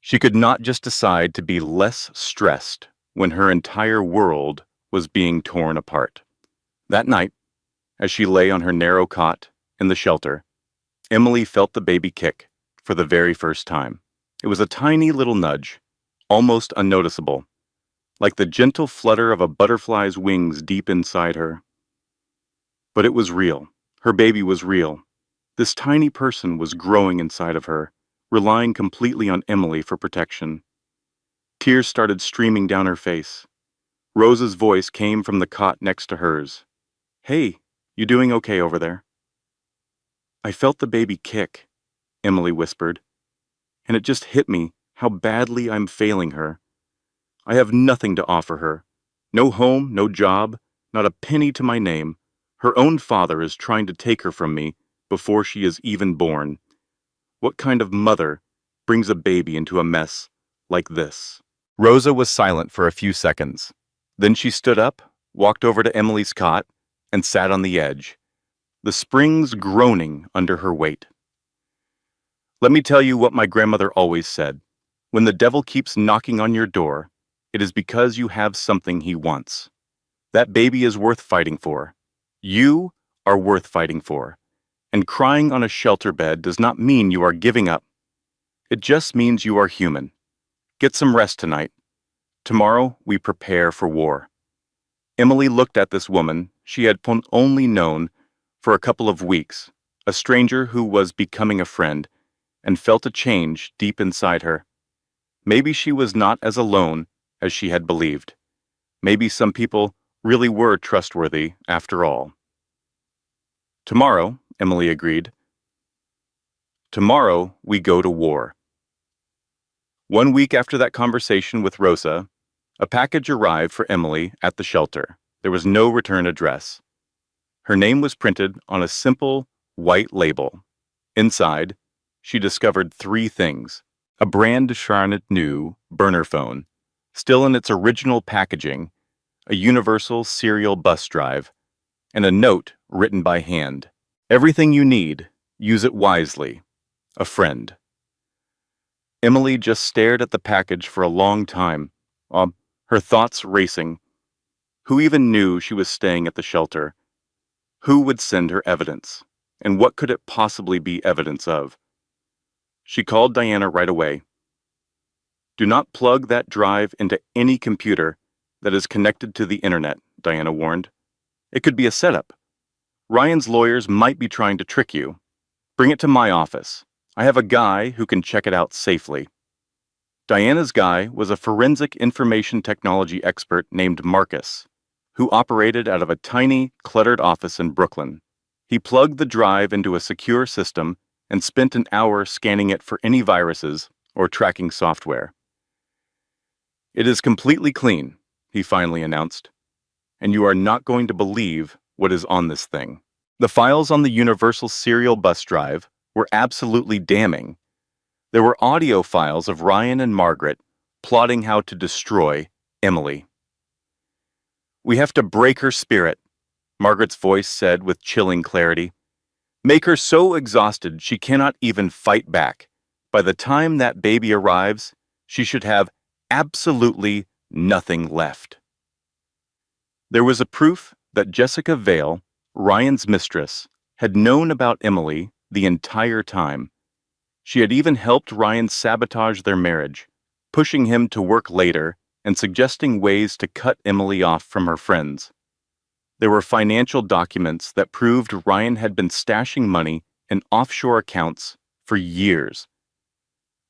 She could not just decide to be less stressed when her entire world was being torn apart. That night, as she lay on her narrow cot in the shelter, Emily felt the baby kick for the very first time. It was a tiny little nudge, almost unnoticeable, like the gentle flutter of a butterfly's wings deep inside her. But it was real. Her baby was real. This tiny person was growing inside of her, relying completely on Emily for protection. Tears started streaming down her face. Rosa's voice came from the cot next to hers. "Hey, you doing okay over there?" "I felt the baby kick," Emily whispered, "and it just hit me how badly I'm failing her. I have nothing to offer her. No home, no job, not a penny to my name. Her own father is trying to take her from me before she is even born. What kind of mother brings a baby into a mess like this?" Rosa was silent for a few seconds. Then she stood up, walked over to Emily's cot, and sat on the edge, the springs groaning under her weight. "Let me tell you what my grandmother always said. When the devil keeps knocking on your door, it is because you have something he wants. That baby is worth fighting for. You are worth fighting for. And crying on a shelter bed does not mean you are giving up. It just means you are human. Get some rest tonight. Tomorrow we prepare for war." Emily looked at this woman she had only known for a couple of weeks, a stranger who was becoming a friend, and felt a change deep inside her. Maybe she was not as alone as she had believed. Maybe some people really were trustworthy after all. "Tomorrow," Emily agreed. "Tomorrow we go to war." 1 week after that conversation with Rosa, a package arrived for Emily at the shelter. There was no return address. Her name was printed on a simple white label. Inside, she discovered 3 things: a brand new burner phone, still in its original packaging, a universal serial bus drive, and a note written by hand. "Everything you need, use it wisely. A friend." Emily just stared at the package for a long time, her thoughts racing. Who even knew she was staying at the shelter? Who would send her evidence? And what could it possibly be evidence of? She called Diana right away. Do not plug that drive into any computer that is connected to the internet, Diana warned. It could be a setup. Ryan's lawyers might be trying to trick you. Bring it to my office. I have a guy who can check it out safely. Diana's guy was a forensic information technology expert named Marcus, who operated out of a tiny, cluttered office in Brooklyn. He plugged the drive into a secure system and spent an hour scanning it for any viruses or tracking software. It is completely clean, he finally announced, and you are not going to believe what is on this thing. The files on the Universal Serial Bus Drive were absolutely damning. There were audio files of Ryan and Margaret plotting how to destroy Emily. We have to break her spirit, Margaret's voice said with chilling clarity. Make her so exhausted she cannot even fight back. By the time that baby arrives, she should have absolutely nothing left. There was a proof that Jessica Vale, Ryan's mistress, had known about Emily the entire time. She had even helped Ryan sabotage their marriage, pushing him to work later and suggesting ways to cut Emily off from her friends. There were financial documents that proved Ryan had been stashing money in offshore accounts for years,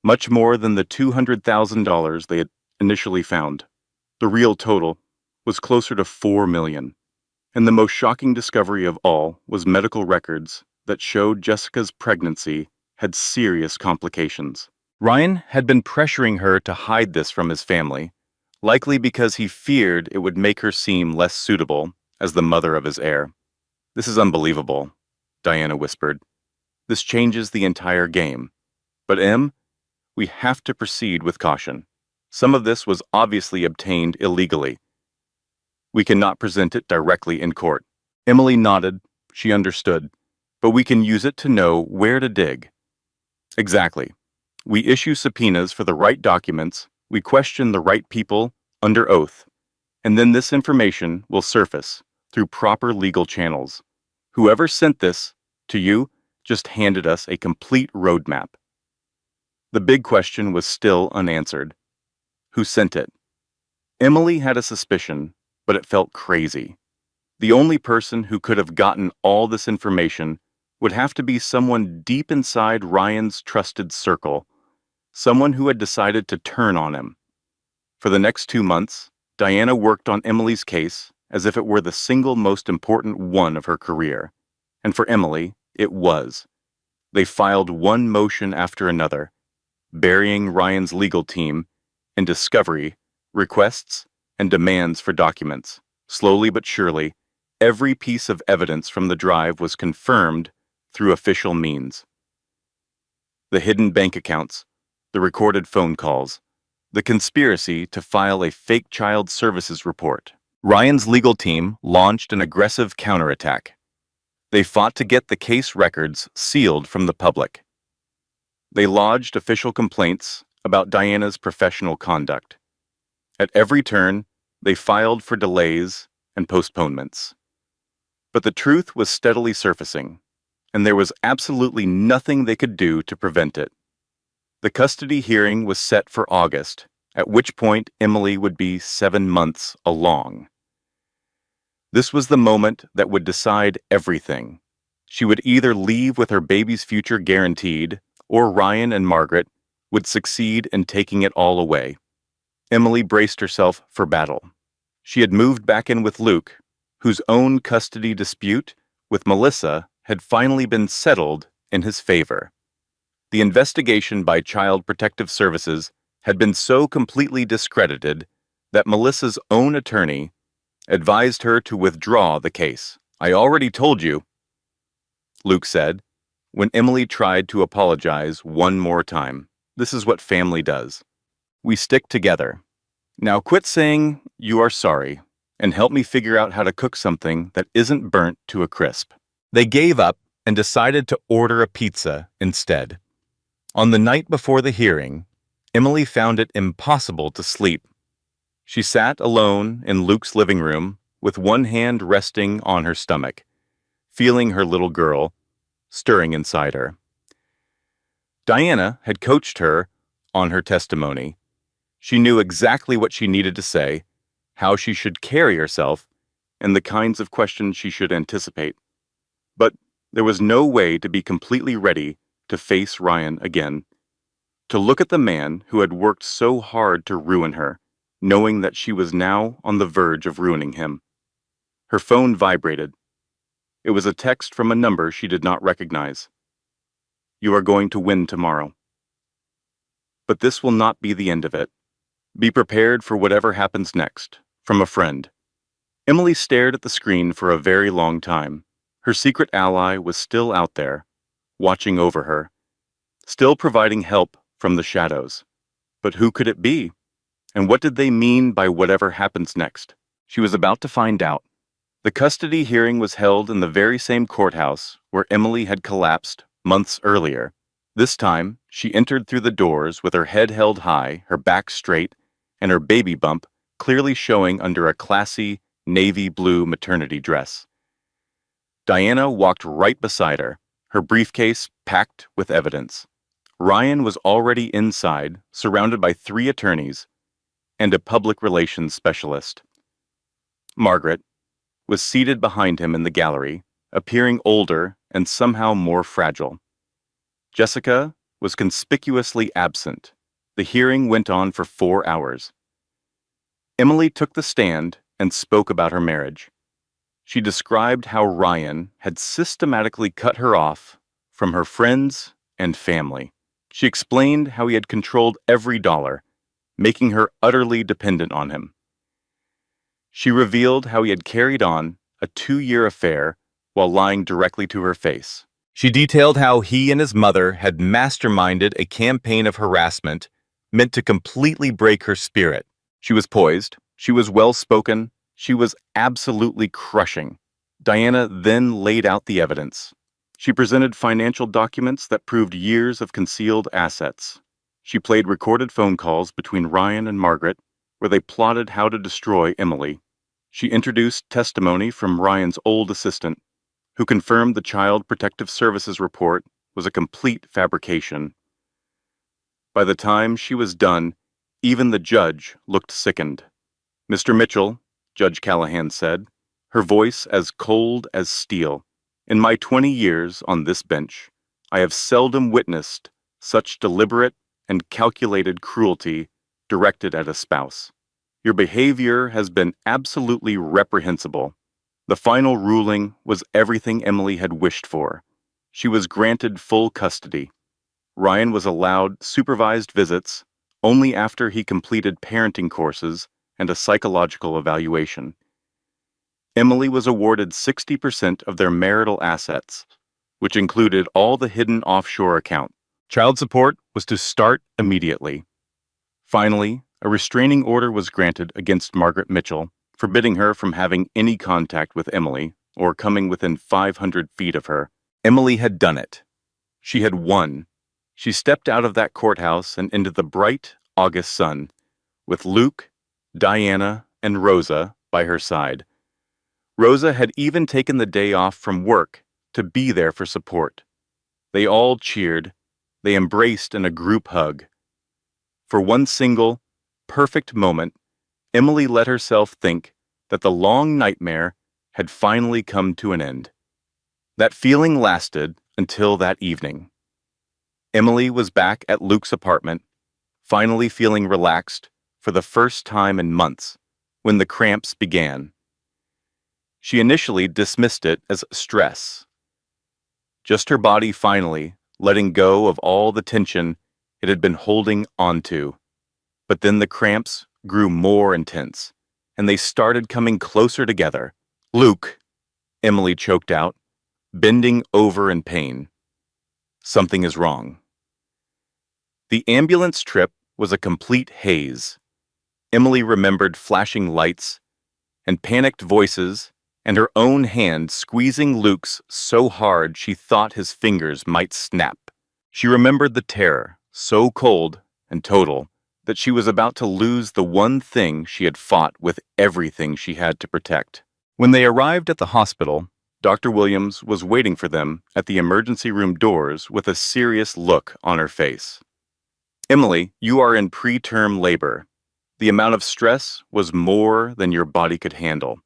much more than the $200,000 they had initially found. The real total was closer to $4 million. And the most shocking discovery of all was medical records that showed Jessica's pregnancy had serious complications. Ryan had been pressuring her to hide this from his family, likely because he feared it would make her seem less suitable as the mother of his heir. This is unbelievable, Diana whispered. This changes the entire game. But Em, we have to proceed with caution. Some of this was obviously obtained illegally. We cannot present it directly in court. Emily nodded. She understood. But we can use it to know where to dig. Exactly. We issue subpoenas for the right documents, we question the right people under oath, and then this information will surface through proper legal channels. Whoever sent this to you just handed us a complete roadmap. The big question was still unanswered. Who sent it? Emily had a suspicion, but it felt crazy. The only person who could have gotten all this information would have to be someone deep inside Ryan's trusted circle, someone who had decided to turn on him. For the next 2 months, Diana worked on Emily's case as if it were the single most important one of her career. And for Emily, it was. They filed one motion after another, burying Ryan's legal team in discovery, requests, and demands for documents. Slowly but surely, every piece of evidence from the drive was confirmed through official means. The hidden bank accounts, the recorded phone calls, the conspiracy to file a fake child services report. Ryan's legal team launched an aggressive counterattack. They fought to get the case records sealed from the public. They lodged official complaints about Diana's professional conduct. At every turn, they filed for delays and postponements. But the truth was steadily surfacing, and there was absolutely nothing they could do to prevent it. The custody hearing was set for August, at which point Emily would be 7 months along. This was the moment that would decide everything. She would either leave with her baby's future guaranteed, or Ryan and Margaret would succeed in taking it all away. Emily braced herself for battle. She had moved back in with Luke, whose own custody dispute with Melissa had finally been settled in his favor. The investigation by Child Protective Services had been so completely discredited that Melissa's own attorney advised her to withdraw the case. "I already told you," Luke said, when Emily tried to apologize one more time. "This is what family does. We stick together. Now quit saying you are sorry and help me figure out how to cook something that isn't burnt to a crisp." They gave up and decided to order a pizza instead. On the night before the hearing, Emily found it impossible to sleep. She sat alone in Luke's living room with one hand resting on her stomach, feeling her little girl stirring inside her. Diana had coached her on her testimony. She knew exactly what she needed to say, how she should carry herself, and the kinds of questions she should anticipate. But there was no way to be completely ready to face Ryan again, to look at the man who had worked so hard to ruin her, knowing that she was now on the verge of ruining him. Her phone vibrated. It was a text from a number she did not recognize. "You are going to win tomorrow. But this will not be the end of it. Be prepared for whatever happens next." From a friend. Emily stared at the screen for a very long time. Her secret ally was still out there, watching over her, still providing help from the shadows. But who could it be? And what did they mean by whatever happens next? She was about to find out. The custody hearing was held in the very same courthouse where Emily had collapsed months earlier. This time, she entered through the doors with her head held high, her back straight, and her baby bump clearly showing under a classy navy blue maternity dress. Diana walked right beside her, her briefcase packed with evidence. Ryan was already inside, surrounded by 3 attorneys and a public relations specialist. Margaret was seated behind him in the gallery, appearing older and somehow more fragile. Jessica was conspicuously absent. The hearing went on for 4 hours. Emily took the stand and spoke about her marriage. She described how Ryan had systematically cut her off from her friends and family. She explained how he had controlled every dollar, making her utterly dependent on him. She revealed how he had carried on a 2-year affair while lying directly to her face. She detailed how he and his mother had masterminded a campaign of harassment meant to completely break her spirit. She was poised, she was well-spoken, she was absolutely crushing. Diana then laid out the evidence. She presented financial documents that proved years of concealed assets. She played recorded phone calls between Ryan and Margaret, where they plotted how to destroy Emily. She introduced testimony from Ryan's old assistant, who confirmed the Child Protective Services report was a complete fabrication. By the time she was done, even the judge looked sickened. "Mr. Mitchell," Judge Callahan said, her voice as cold as steel, "in my 20 years on this bench, I have seldom witnessed such deliberate and calculated cruelty directed at a spouse. Your behavior has been absolutely reprehensible." The final ruling was everything Emily had wished for. She was granted full custody. Ryan was allowed supervised visits only after he completed parenting courses and a psychological evaluation. Emily was awarded 60% of their marital assets, which included all the hidden offshore accounts. Child support was to start immediately. Finally, a restraining order was granted against Margaret Mitchell, forbidding her from having any contact with Emily or coming within 500 feet of her. Emily had done it. She had won. She stepped out of that courthouse and into the bright August sun, with Luke, Diana, and Rosa by her side. Rosa had even taken the day off from work to be there for support. They all cheered. They embraced in a group hug. For one single, perfect moment, Emily let herself think that the long nightmare had finally come to an end. That feeling lasted until that evening. Emily was back at Luke's apartment, finally feeling relaxed for the first time in months, when the cramps began. She initially dismissed it as stress. Just her body finally letting go of all the tension it had been holding onto. But then the cramps grew more intense, and they started coming closer together. "Luke," Emily choked out, bending over in pain. "Something is wrong." The ambulance trip was a complete haze. Emily remembered flashing lights and panicked voices and her own hand squeezing Luke's so hard she thought his fingers might snap. She remembered the terror, so cold and total, that she was about to lose the one thing she had fought with everything she had to protect. When they arrived at the hospital, Dr. Williams was waiting for them at the emergency room doors with a serious look on her face. "Emily, you are in preterm labor. The amount of stress was more than your body could handle.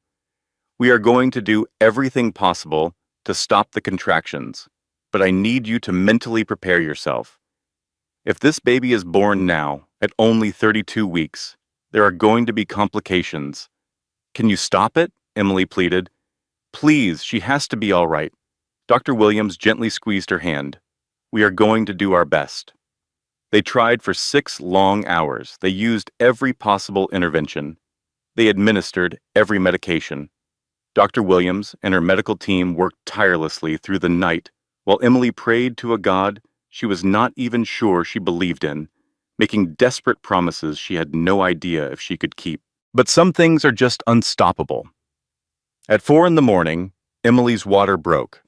We are going to do everything possible to stop the contractions, but I need you to mentally prepare yourself. If this baby is born now, at only 32 weeks, there are going to be complications. Can you stop it?" Emily pleaded. "Please, she has to be all right." Dr. Williams gently squeezed her hand. "We are going to do our best." They tried for 6 long hours. They used every possible intervention. They administered every medication. Dr. Williams and her medical team worked tirelessly through the night while Emily prayed to a God she was not even sure she believed in, making desperate promises she had no idea if she could keep. But some things are just unstoppable. At 4 in the morning, Emily's water broke.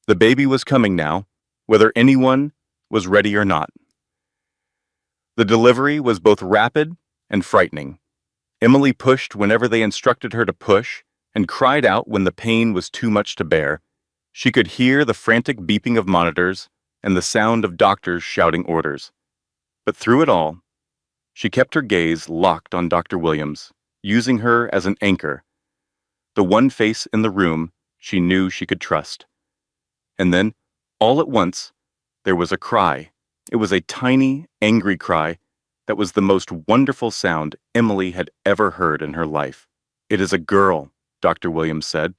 The baby was coming now, whether anyone was ready or not. The delivery was both rapid and frightening. Emily pushed whenever they instructed her to push and cried out when the pain was too much to bear. She could hear the frantic beeping of monitors and the sound of doctors shouting orders. But through it all, she kept her gaze locked on Dr. Williams, using her as an anchor, the one face in the room she knew she could trust. And then, all at once, there was a cry. It was a tiny, angry cry that was the most wonderful sound Emily had ever heard in her life. "It is a girl," Dr. Williams said,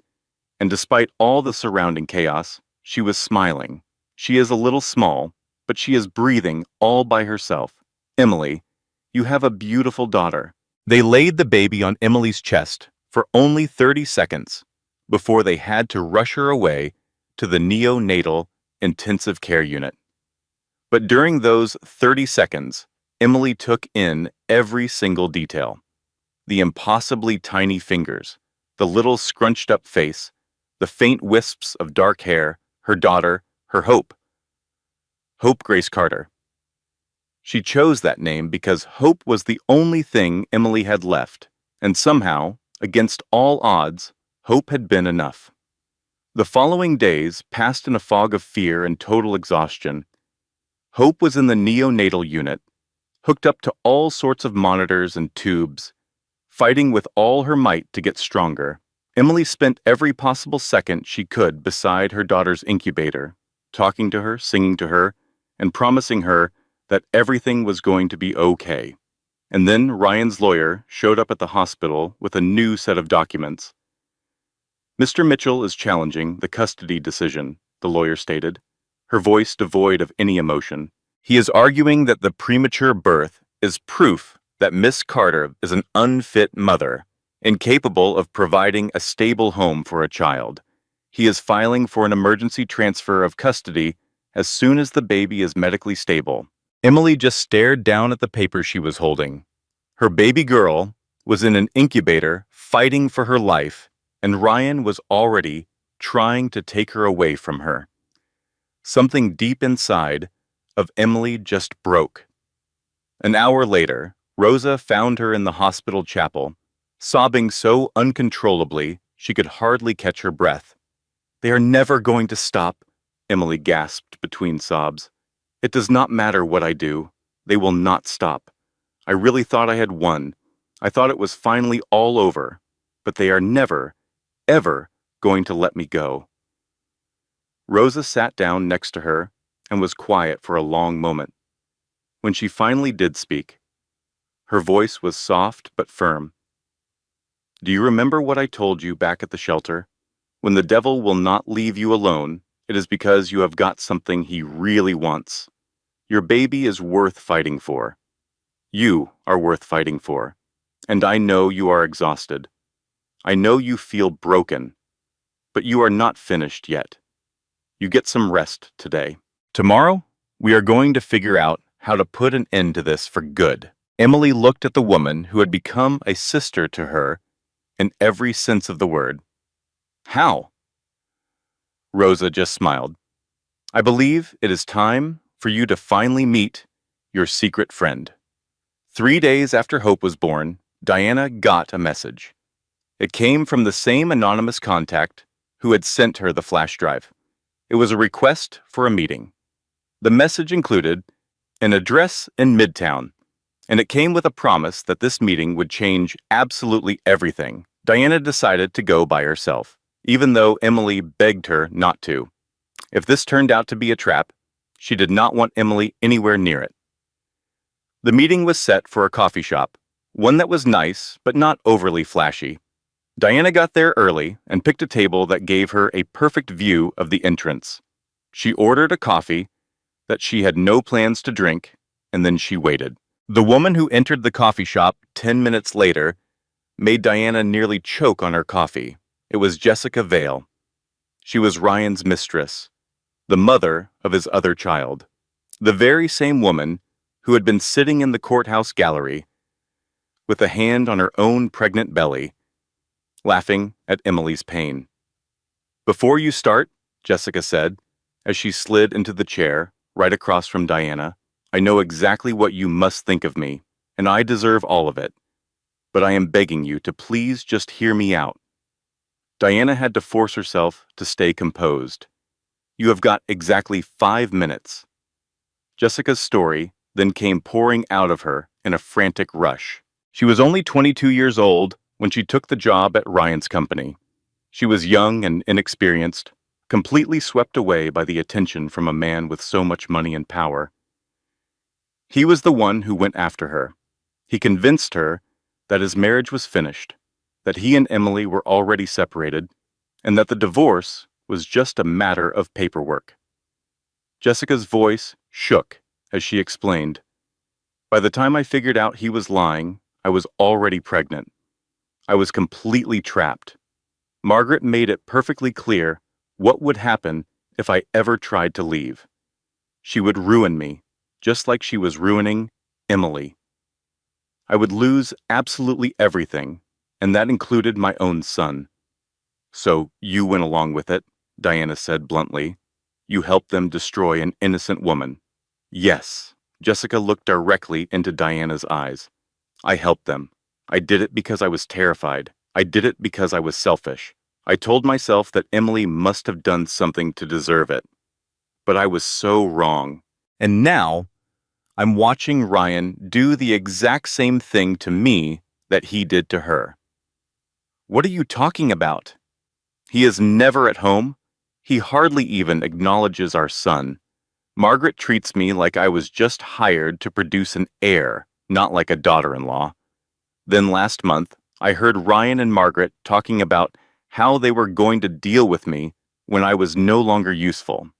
and despite all the surrounding chaos, she was smiling. "She is a little small, but she is breathing all by herself. Emily, you have a beautiful daughter." They laid the baby on Emily's chest for only 30 seconds before they had to rush her away to the neonatal intensive care unit. But during those 30 seconds, Emily took in every single detail. The impossibly tiny fingers, the little scrunched-up face, the faint wisps of dark hair, her daughter, her Hope. Hope Grace Carter. She chose that name because Hope was the only thing Emily had left, and somehow, against all odds, Hope had been enough. The following days passed in a fog of fear and total exhaustion. Hope was in the neonatal unit, hooked up to all sorts of monitors and tubes, fighting with all her might to get stronger. Emily spent every possible second she could beside her daughter's incubator, talking to her, singing to her, and promising her that everything was going to be okay. And then Ryan's lawyer showed up at the hospital with a new set of documents. "Mr. Mitchell is challenging the custody decision," the lawyer stated, her voice devoid of any emotion. "He is arguing that the premature birth is proof that Miss Carter is an unfit mother, incapable of providing a stable home for a child. He is filing for an emergency transfer of custody as soon as the baby is medically stable." Emily just stared down at the paper she was holding. Her baby girl was in an incubator fighting for her life, and Ryan was already trying to take her away from her. Something deep inside of Emily just broke. An hour later, Rosa found her in the hospital chapel, sobbing so uncontrollably she could hardly catch her breath. "They are never going to stop," Emily gasped between sobs. "It does not matter what I do. They will not stop. I really thought I had won. I thought it was finally all over, but they are never, ever going to let me go." Rosa sat down next to her and was quiet for a long moment. When she finally did speak, her voice was soft but firm. "Do you remember what I told you back at the shelter? When the devil will not leave you alone, it is because you have got something he really wants. Your baby is worth fighting for. You are worth fighting for. And I know you are exhausted. I know you feel broken. But you are not finished yet. You get some rest today. Tomorrow, we are going to figure out how to put an end to this for good." Emily looked at the woman who had become a sister to her in every sense of the word. "How?" Rosa just smiled. "I believe it is time for you to finally meet your secret friend." 3 days after Hope was born, Diana got a message. It came from the same anonymous contact who had sent her the flash drive. It was a request for a meeting. The message included an address in Midtown, and it came with a promise that this meeting would change absolutely everything. Diana decided to go by herself, even though Emily begged her not to. If this turned out to be a trap, she did not want Emily anywhere near it. The meeting was set for a coffee shop, one that was nice but not overly flashy. Diana got there early and picked a table that gave her a perfect view of the entrance. She ordered a coffee that she had no plans to drink, and then she waited. The woman who entered the coffee shop 10 minutes later made Diana nearly choke on her coffee. It was Jessica Vale. She was Ryan's mistress, the mother of his other child, the very same woman who had been sitting in the courthouse gallery with a hand on her own pregnant belly, laughing at Emily's pain. "Before you start," Jessica said, as she slid into the chair right across from Diana, "I know exactly what you must think of me, and I deserve all of it. But I am begging you to please just hear me out." Diana had to force herself to stay composed. "You have got exactly 5 minutes." Jessica's story then came pouring out of her in a frantic rush. She was only 22 years old when she took the job at Ryan's company. She was young and inexperienced, completely swept away by the attention from a man with so much money and power. He was the one who went after her. He convinced her that his marriage was finished, that he and Emily were already separated, and that the divorce was just a matter of paperwork. Jessica's voice shook as she explained, "By the time I figured out he was lying, I was already pregnant. I was completely trapped. Margaret made it perfectly clear what would happen if I ever tried to leave. She would ruin me, just like she was ruining Emily. I would lose absolutely everything, and that included my own son." "So you went along with it," Diana said bluntly. "You helped them destroy an innocent woman." "Yes." Jessica looked directly into Diana's eyes. "I helped them. I did it because I was terrified. I did it because I was selfish. I told myself that Emily must have done something to deserve it. But I was so wrong. And now, I'm watching Ryan do the exact same thing to me that he did to her." "What are you talking about?" "He is never at home. He hardly even acknowledges our son. Margaret treats me like I was just hired to produce an heir, not like a daughter-in-law. Then last month, I heard Ryan and Margaret talking about how they were going to deal with me when I was no longer useful.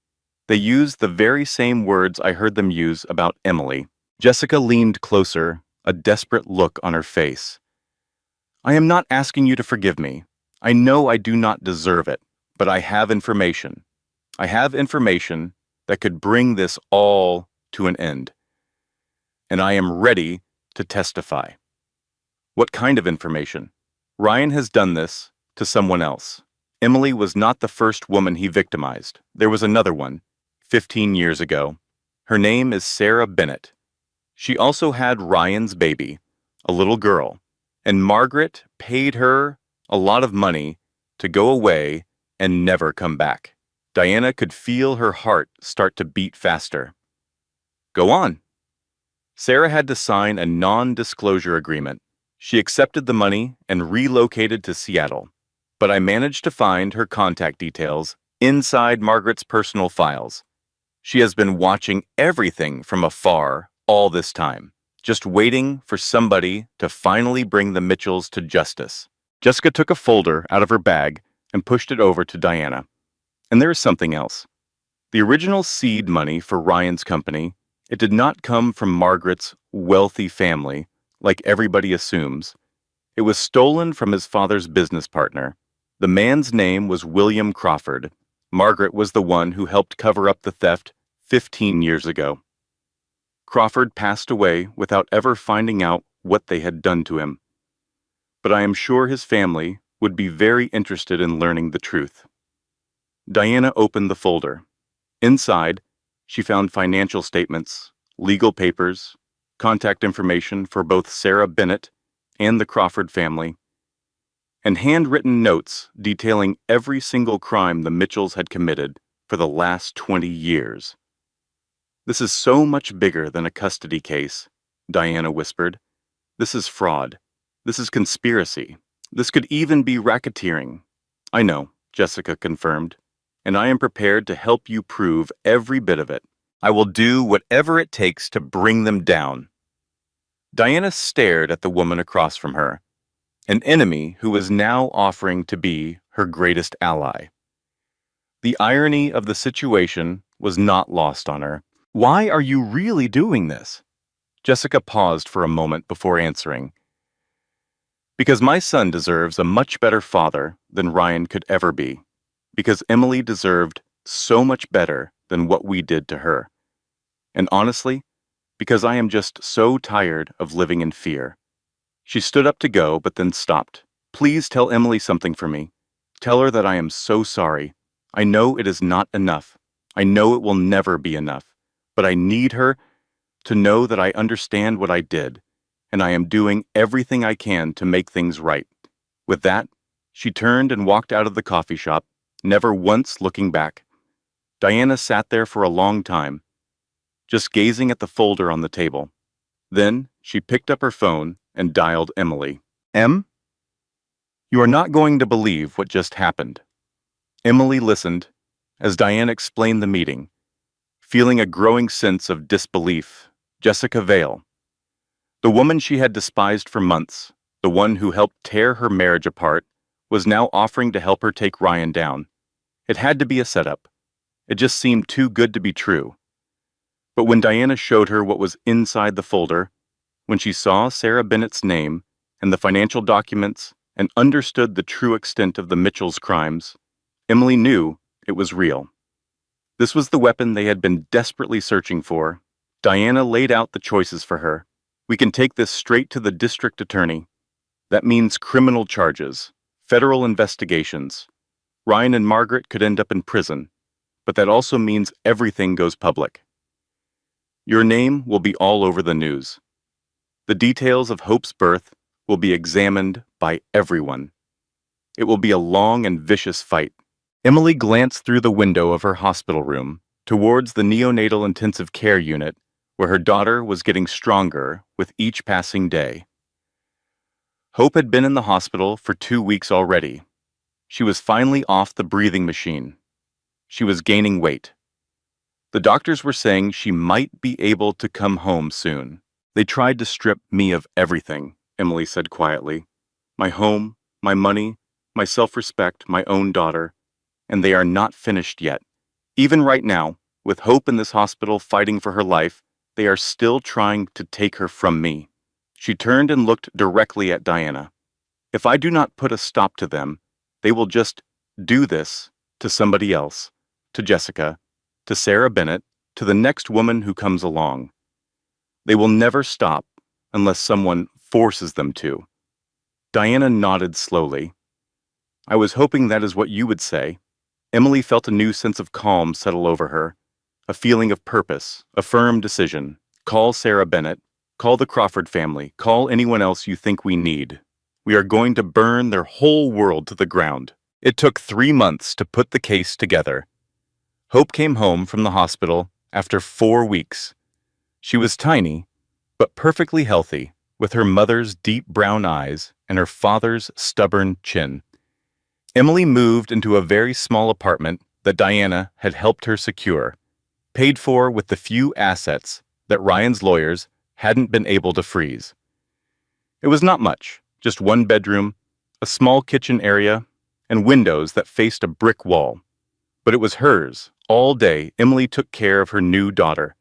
They used the very same words I heard them use about Emily." Jessica leaned closer, a desperate look on her face. "I am not asking you to forgive me. I know I do not deserve it, but I have information. I have information that could bring this all to an end. And I am ready to testify." "What kind of information?" "Ryan has done this to someone else. Emily was not the first woman he victimized. There was another one, 15 years ago. Her name is Sarah Bennett. She also had Ryan's baby, a little girl, and Margaret paid her a lot of money to go away and never come back." Diana could feel her heart start to beat faster. "Go on." "Sarah had to sign a non-disclosure agreement. She accepted the money and relocated to Seattle. But I managed to find her contact details inside Margaret's personal files. She has been watching everything from afar all this time, just waiting for somebody to finally bring the Mitchells to justice." Jessica took a folder out of her bag and pushed it over to Diana. "And there is something else. The original seed money for Ryan's company, it did not come from Margaret's wealthy family, like everybody assumes. It was stolen from his father's business partner. The man's name was William Crawford. Margaret was the one who helped cover up the theft 15 years ago. Crawford passed away without ever finding out what they had done to him. But I am sure his family would be very interested in learning the truth." Diana opened the folder. Inside, she found financial statements, legal papers, contact information for both Sarah Bennett and the Crawford family. and handwritten notes detailing every single crime the Mitchells had committed for the last 20 years. "This is so much bigger than a custody case," Diana whispered. "This is fraud. This is conspiracy. This could even be racketeering." "I know," Jessica confirmed, "and I am prepared to help you prove every bit of it. I will do whatever it takes to bring them down." Diana stared at the woman across from her, an enemy who was now offering to be her greatest ally. The irony of the situation was not lost on her. "Why are you really doing this?" Jessica paused for a moment before answering. "Because my son deserves a much better father than Ryan could ever be. Because Emily deserved so much better than what we did to her. And honestly, because I am just so tired of living in fear." She stood up to go, but then stopped. "Please tell Emily something for me. Tell her that I am so sorry. I know it is not enough. I know it will never be enough. But I need her to know that I understand what I did, and I am doing everything I can to make things right." With that, she turned and walked out of the coffee shop, never once looking back. Diana sat there for a long time, just gazing at the folder on the table. Then she picked up her phone and dialed Emily. "Em? You are not going to believe what just happened." Emily listened as Diana explained the meeting, feeling a growing sense of disbelief. Jessica Vale, the woman she had despised for months, the one who helped tear her marriage apart, was now offering to help her take Ryan down. It had to be a setup. It just seemed too good to be true. But when Diana showed her what was inside the folder, when she saw Sarah Bennett's name and the financial documents and understood the true extent of the Mitchells' crimes, Emily knew it was real. This was the weapon they had been desperately searching for. Diana laid out the choices for her. "We can take this straight to the district attorney. That means criminal charges, federal investigations. Ryan and Margaret could end up in prison, but that also means everything goes public. Your name will be all over the news. The details of Hope's birth will be examined by everyone. It will be a long and vicious fight." Emily glanced through the window of her hospital room towards the neonatal intensive care unit, where her daughter was getting stronger with each passing day. Hope had been in the hospital for 2 weeks already. She was finally off the breathing machine. She was gaining weight. The doctors were saying she might be able to come home soon. "They tried to strip me of everything," Emily said quietly. "My home, my money, my self-respect, my own daughter. And they are not finished yet. Even right now, with Hope in this hospital fighting for her life, they are still trying to take her from me." She turned and looked directly at Diana. "If I do not put a stop to them, they will just do this to somebody else, to Jessica, to Sarah Bennett, to the next woman who comes along. They will never stop unless someone forces them to." Diana nodded slowly. "I was hoping that is what you would say." Emily felt a new sense of calm settle over her, a feeling of purpose, a firm decision. "Call Sarah Bennett, call the Crawford family, call anyone else you think we need. We are going to burn their whole world to the ground." It took 3 months to put the case together. Hope came home from the hospital after 4 weeks. She was tiny, but perfectly healthy, with her mother's deep brown eyes and her father's stubborn chin. Emily moved into a very small apartment that Diana had helped her secure, paid for with the few assets that Ryan's lawyers hadn't been able to freeze. It was not much, just 1 bedroom, a small kitchen area, and windows that faced a brick wall. But it was hers. All day, Emily took care of her new daughter.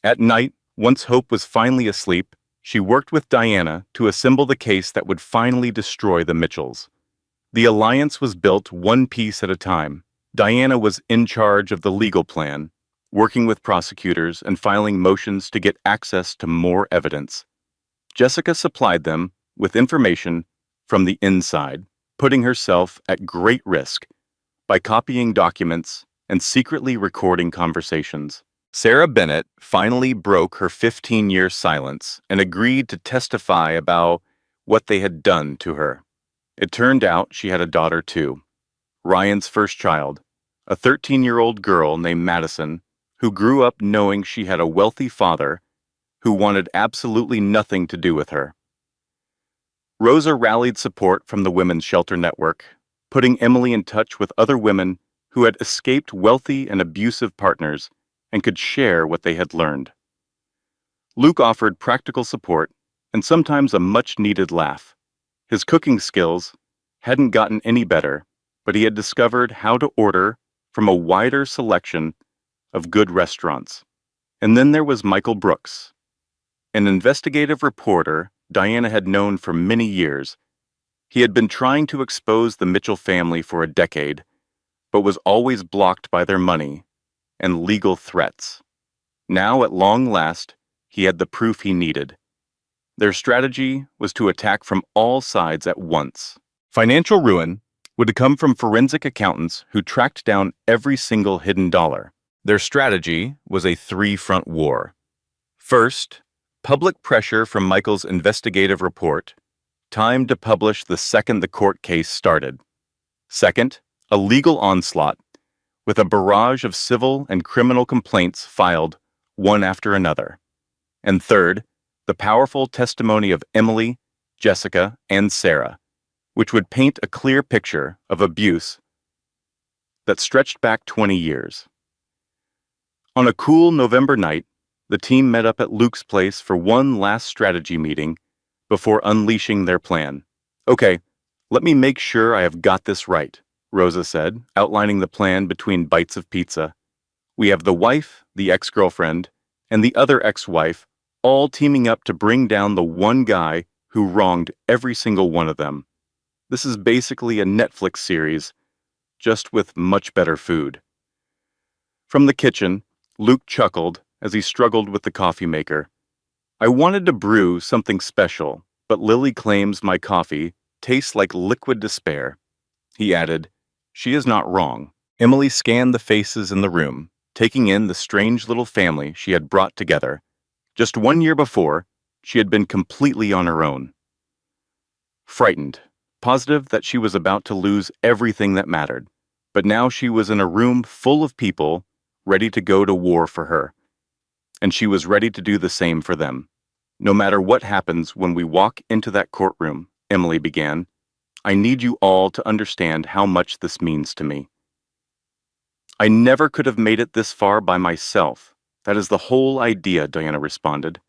At night, once Hope was finally asleep, she worked with Diana to assemble the case that would finally destroy the Mitchells. The alliance was built one piece at a time. Diana was in charge of the legal plan, working with prosecutors and filing motions to get access to more evidence. Jessica supplied them with information from the inside, putting herself at great risk by copying documents and secretly recording conversations. Sarah Bennett finally broke her 15-year silence and agreed to testify about what they had done to her. It turned out she had a daughter too, Ryan's first child, a 13-year-old girl named Madison, who grew up knowing she had a wealthy father who wanted absolutely nothing to do with her. Rosa rallied support from the Women's Shelter Network, putting Emily in touch with other women who had escaped wealthy and abusive partners and could share what they had learned. Luke offered practical support and sometimes a much-needed laugh. His cooking skills hadn't gotten any better, but he had discovered how to order from a wider selection of good restaurants. And then there was Michael Brooks, an investigative reporter Diana had known for many years. He had been trying to expose the Mitchell family for a decade, but was always blocked by their money and legal threats. Now, at long last, he had the proof he needed. Their strategy was to attack from all sides at once. Financial ruin would come from forensic accountants who tracked down every single hidden dollar. Their strategy was a three-front war. First, public pressure from Michael's investigative report, timed to publish the second the court case started. Second, a legal onslaught, with a barrage of civil and criminal complaints filed one after another. And third, the powerful testimony of Emily, Jessica, and Sarah, which would paint a clear picture of abuse that stretched back 20 years. On a cool November night, the team met up at Luke's place for one last strategy meeting before unleashing their plan. "Okay, let me make sure I have got this right," Rosa said, outlining the plan between bites of pizza. "We have the wife, the ex-girlfriend, and the other ex-wife all teaming up to bring down the one guy who wronged every single one of them. This is basically a Netflix series, just with much better food." From the kitchen, Luke chuckled as he struggled with the coffee maker. "I wanted to brew something special, but Lily claims my coffee tastes like liquid despair." He added, "She is not wrong." Emily scanned the faces in the room, taking in the strange little family she had brought together. Just 1 year before, she had been completely on her own. Frightened, positive that she was about to lose everything that mattered, but now she was in a room full of people ready to go to war for her. And she was ready to do the same for them. "No matter what happens when we walk into that courtroom," Emily began, "I need you all to understand how much this means to me. I never could have made it this far by myself. That is the whole idea," Diana responded.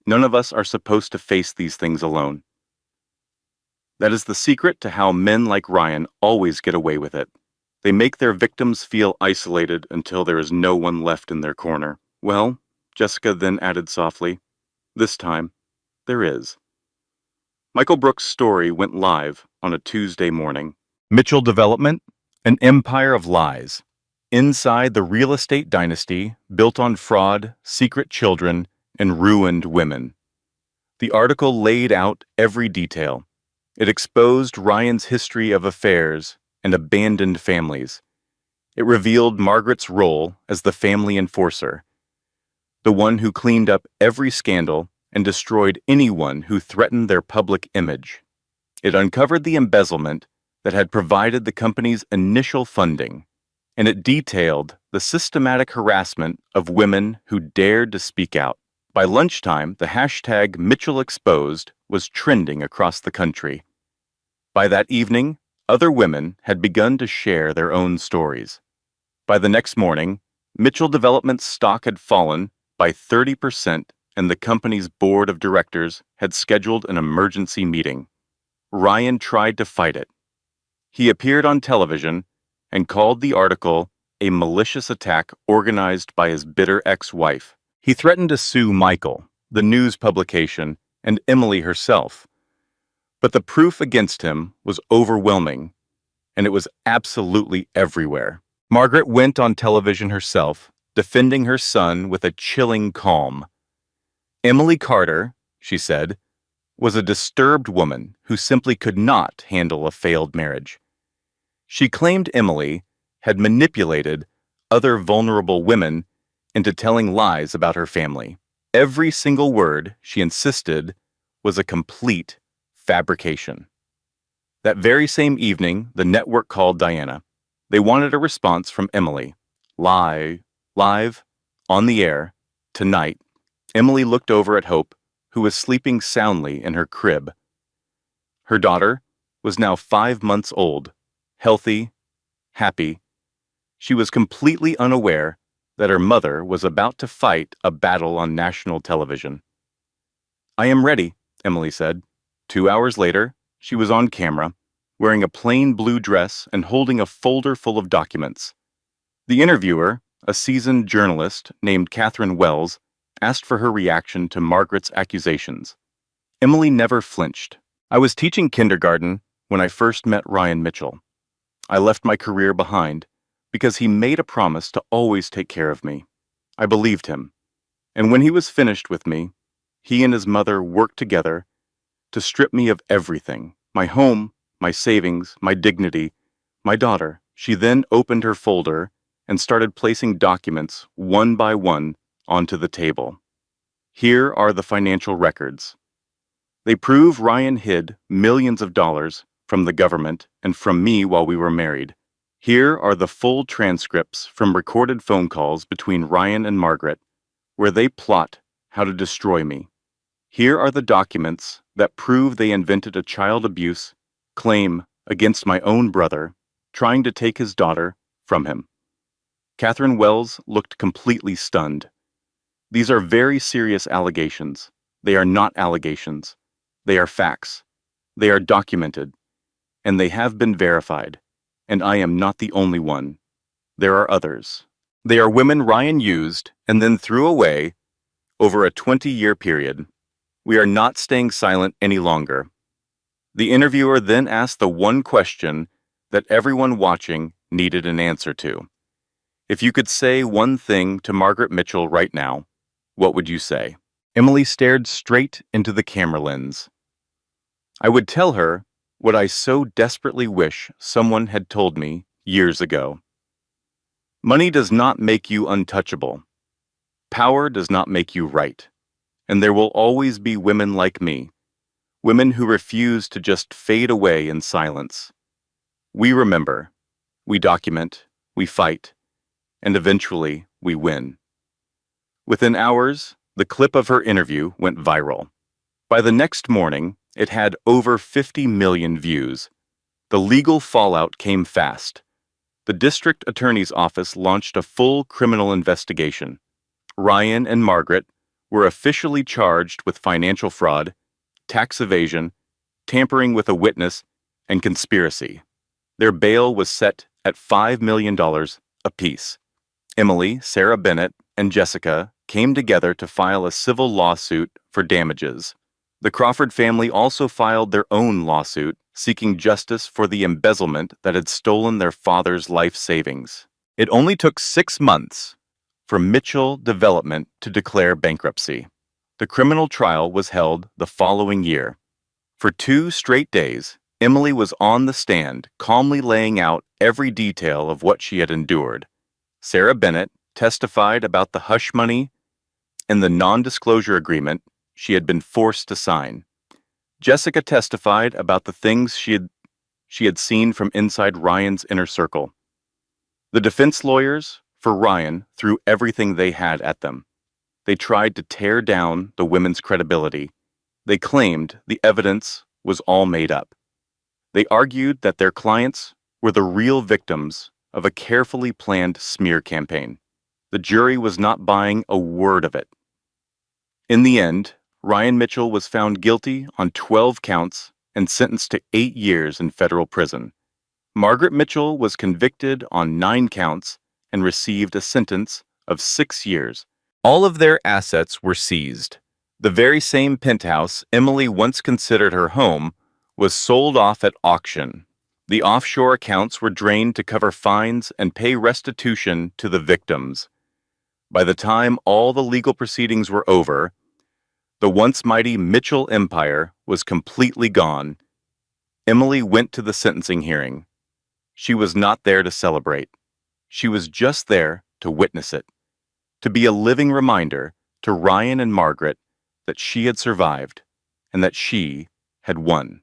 "None of us are supposed to face these things alone. That is the secret to how men like Ryan always get away with it. They make their victims feel isolated until there is no one left in their corner." "Well," Jessica then added softly, "this time, there is." Michael Brooks' story went live on a Tuesday morning. Mitchell Development, an empire of lies. Inside the real estate dynasty built on fraud, secret children, and ruined women. The article laid out every detail. It exposed Ryan's history of affairs and abandoned families. It revealed Margaret's role as the family enforcer, the one who cleaned up every scandal and destroyed anyone who threatened their public image. It uncovered the embezzlement that had provided the company's initial funding, and it detailed the systematic harassment of women who dared to speak out. By lunchtime, the hashtag Mitchell Exposed was trending across the country. By that evening, other women had begun to share their own stories. By the next morning, Mitchell Development's stock had fallen by 30%, and the company's board of directors had scheduled an emergency meeting. Ryan tried to fight it. He appeared on television and called the article a malicious attack organized by his bitter ex-wife. He threatened to sue Michael, the news publication, and Emily herself. But the proof against him was overwhelming, and it was absolutely everywhere. Margaret went on television herself, defending her son with a chilling calm. "Emily Carter," she said, "was a disturbed woman who simply could not handle a failed marriage. She claimed Emily had manipulated other vulnerable women into telling lies about her family. Every single word, she insisted, was a complete fabrication." That very same evening, the network called Diana. They wanted a response from Emily. Live, on the air, tonight. Emily looked over at Hope, who was sleeping soundly in her crib. Her daughter was now 5 months old, healthy, happy. She was completely unaware that her mother was about to fight a battle on national television. "I am ready," Emily said. 2 hours later, she was on camera, wearing a plain blue dress and holding a folder full of documents. The interviewer, a seasoned journalist named Catherine Wells, asked for her reaction to Margaret's accusations. Emily never flinched. "I was teaching kindergarten when I first met Ryan Mitchell. I left my career behind because he made a promise to always take care of me. I believed him. And when he was finished with me, he and his mother worked together to strip me of everything: my home, my savings, my dignity, my daughter." She then opened her folder and started placing documents one by one onto the table. "Here are the financial records. They prove Ryan hid millions of dollars from the government and from me while we were married. Here are the full transcripts from recorded phone calls between Ryan and Margaret, where they plot how to destroy me. Here are the documents that prove they invented a child abuse claim against my own brother, trying to take his daughter from him." Catherine Wells looked completely stunned. "These are very serious allegations. They are not allegations. They are facts. They are documented. And they have been verified. And I am not the only one. There are others. They are women Ryan used and then threw away over a 20-year period. We are not staying silent any longer." The interviewer then asked the one question that everyone watching needed an answer to. "If you could say one thing to Margaret Mitchell right now, what would you say?" Emily stared straight into the camera lens. "I would tell her what I so desperately wish someone had told me years ago. Money does not make you untouchable. Power does not make you right. And there will always be women like me, women who refuse to just fade away in silence. We remember, we document, we fight, and eventually we win." Within hours, the clip of her interview went viral. By the next morning, it had over 50 million views. The legal fallout came fast. The district attorney's office launched a full criminal investigation. Ryan and Margaret were officially charged with financial fraud, tax evasion, tampering with a witness, and conspiracy. Their bail was set at $5 million apiece. Emily, Sarah Bennett, and Jessica came together to file a civil lawsuit for damages. The Crawford family also filed their own lawsuit, seeking justice for the embezzlement that had stolen their father's life savings. It only took 6 months for Mitchell Development to declare bankruptcy. The criminal trial was held the following year. For 2 straight days, Emily was on the stand, calmly laying out every detail of what she had endured. Sarah Bennett testified about the hush money and the non-disclosure agreement she had been forced to sign. Jessica testified about the things she had seen from inside Ryan's inner circle. The defense lawyers for Ryan threw everything they had at them. They tried to tear down the women's credibility. They claimed the evidence was all made up. They argued that their clients were the real victims of a carefully planned smear campaign. The jury was not buying a word of it. In the end, Ryan Mitchell was found guilty on 12 counts and sentenced to 8 years in federal prison. Margaret Mitchell was convicted on 9 counts and received a sentence of 6 years. All of their assets were seized. The very same penthouse Emily once considered her home was sold off at auction. The offshore accounts were drained to cover fines and pay restitution to the victims. By the time all the legal proceedings were over, the once mighty Mitchell empire was completely gone. Emily went to the sentencing hearing. She was not there to celebrate. She was just there to witness it, to be a living reminder to Ryan and Margaret that she had survived and that she had won.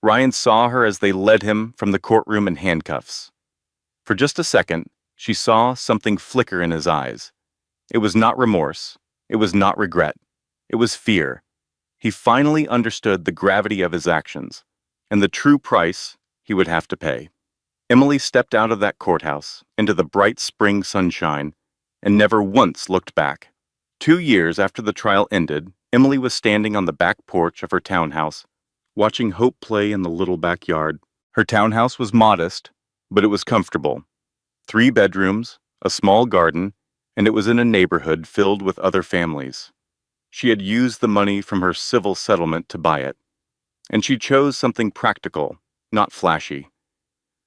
Ryan saw her as they led him from the courtroom in handcuffs. For just a second, she saw something flicker in his eyes. It was not remorse. It was not regret. It was fear. He finally understood the gravity of his actions and the true price he would have to pay. Emily stepped out of that courthouse into the bright spring sunshine and never once looked back. 2 years after the trial ended, Emily was standing on the back porch of her townhouse, watching Hope play in the little backyard. Her townhouse was modest, but it was comfortable. 3 bedrooms, a small garden, and it was in a neighborhood filled with other families. She had used the money from her civil settlement to buy it, and she chose something practical, not flashy.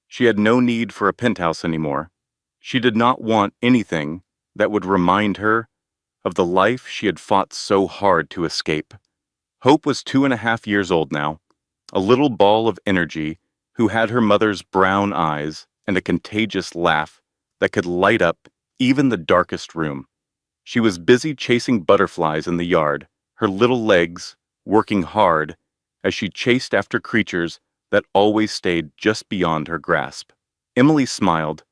She had no need for a penthouse anymore. She did not want anything that would remind her of the life she had fought so hard to escape. Hope was 2.5 years old now, a little ball of energy who had her mother's brown eyes and a contagious laugh that could light up even the darkest room. She was busy chasing butterflies in the yard, her little legs working hard as she chased after creatures that always stayed just beyond her grasp. Emily smiled,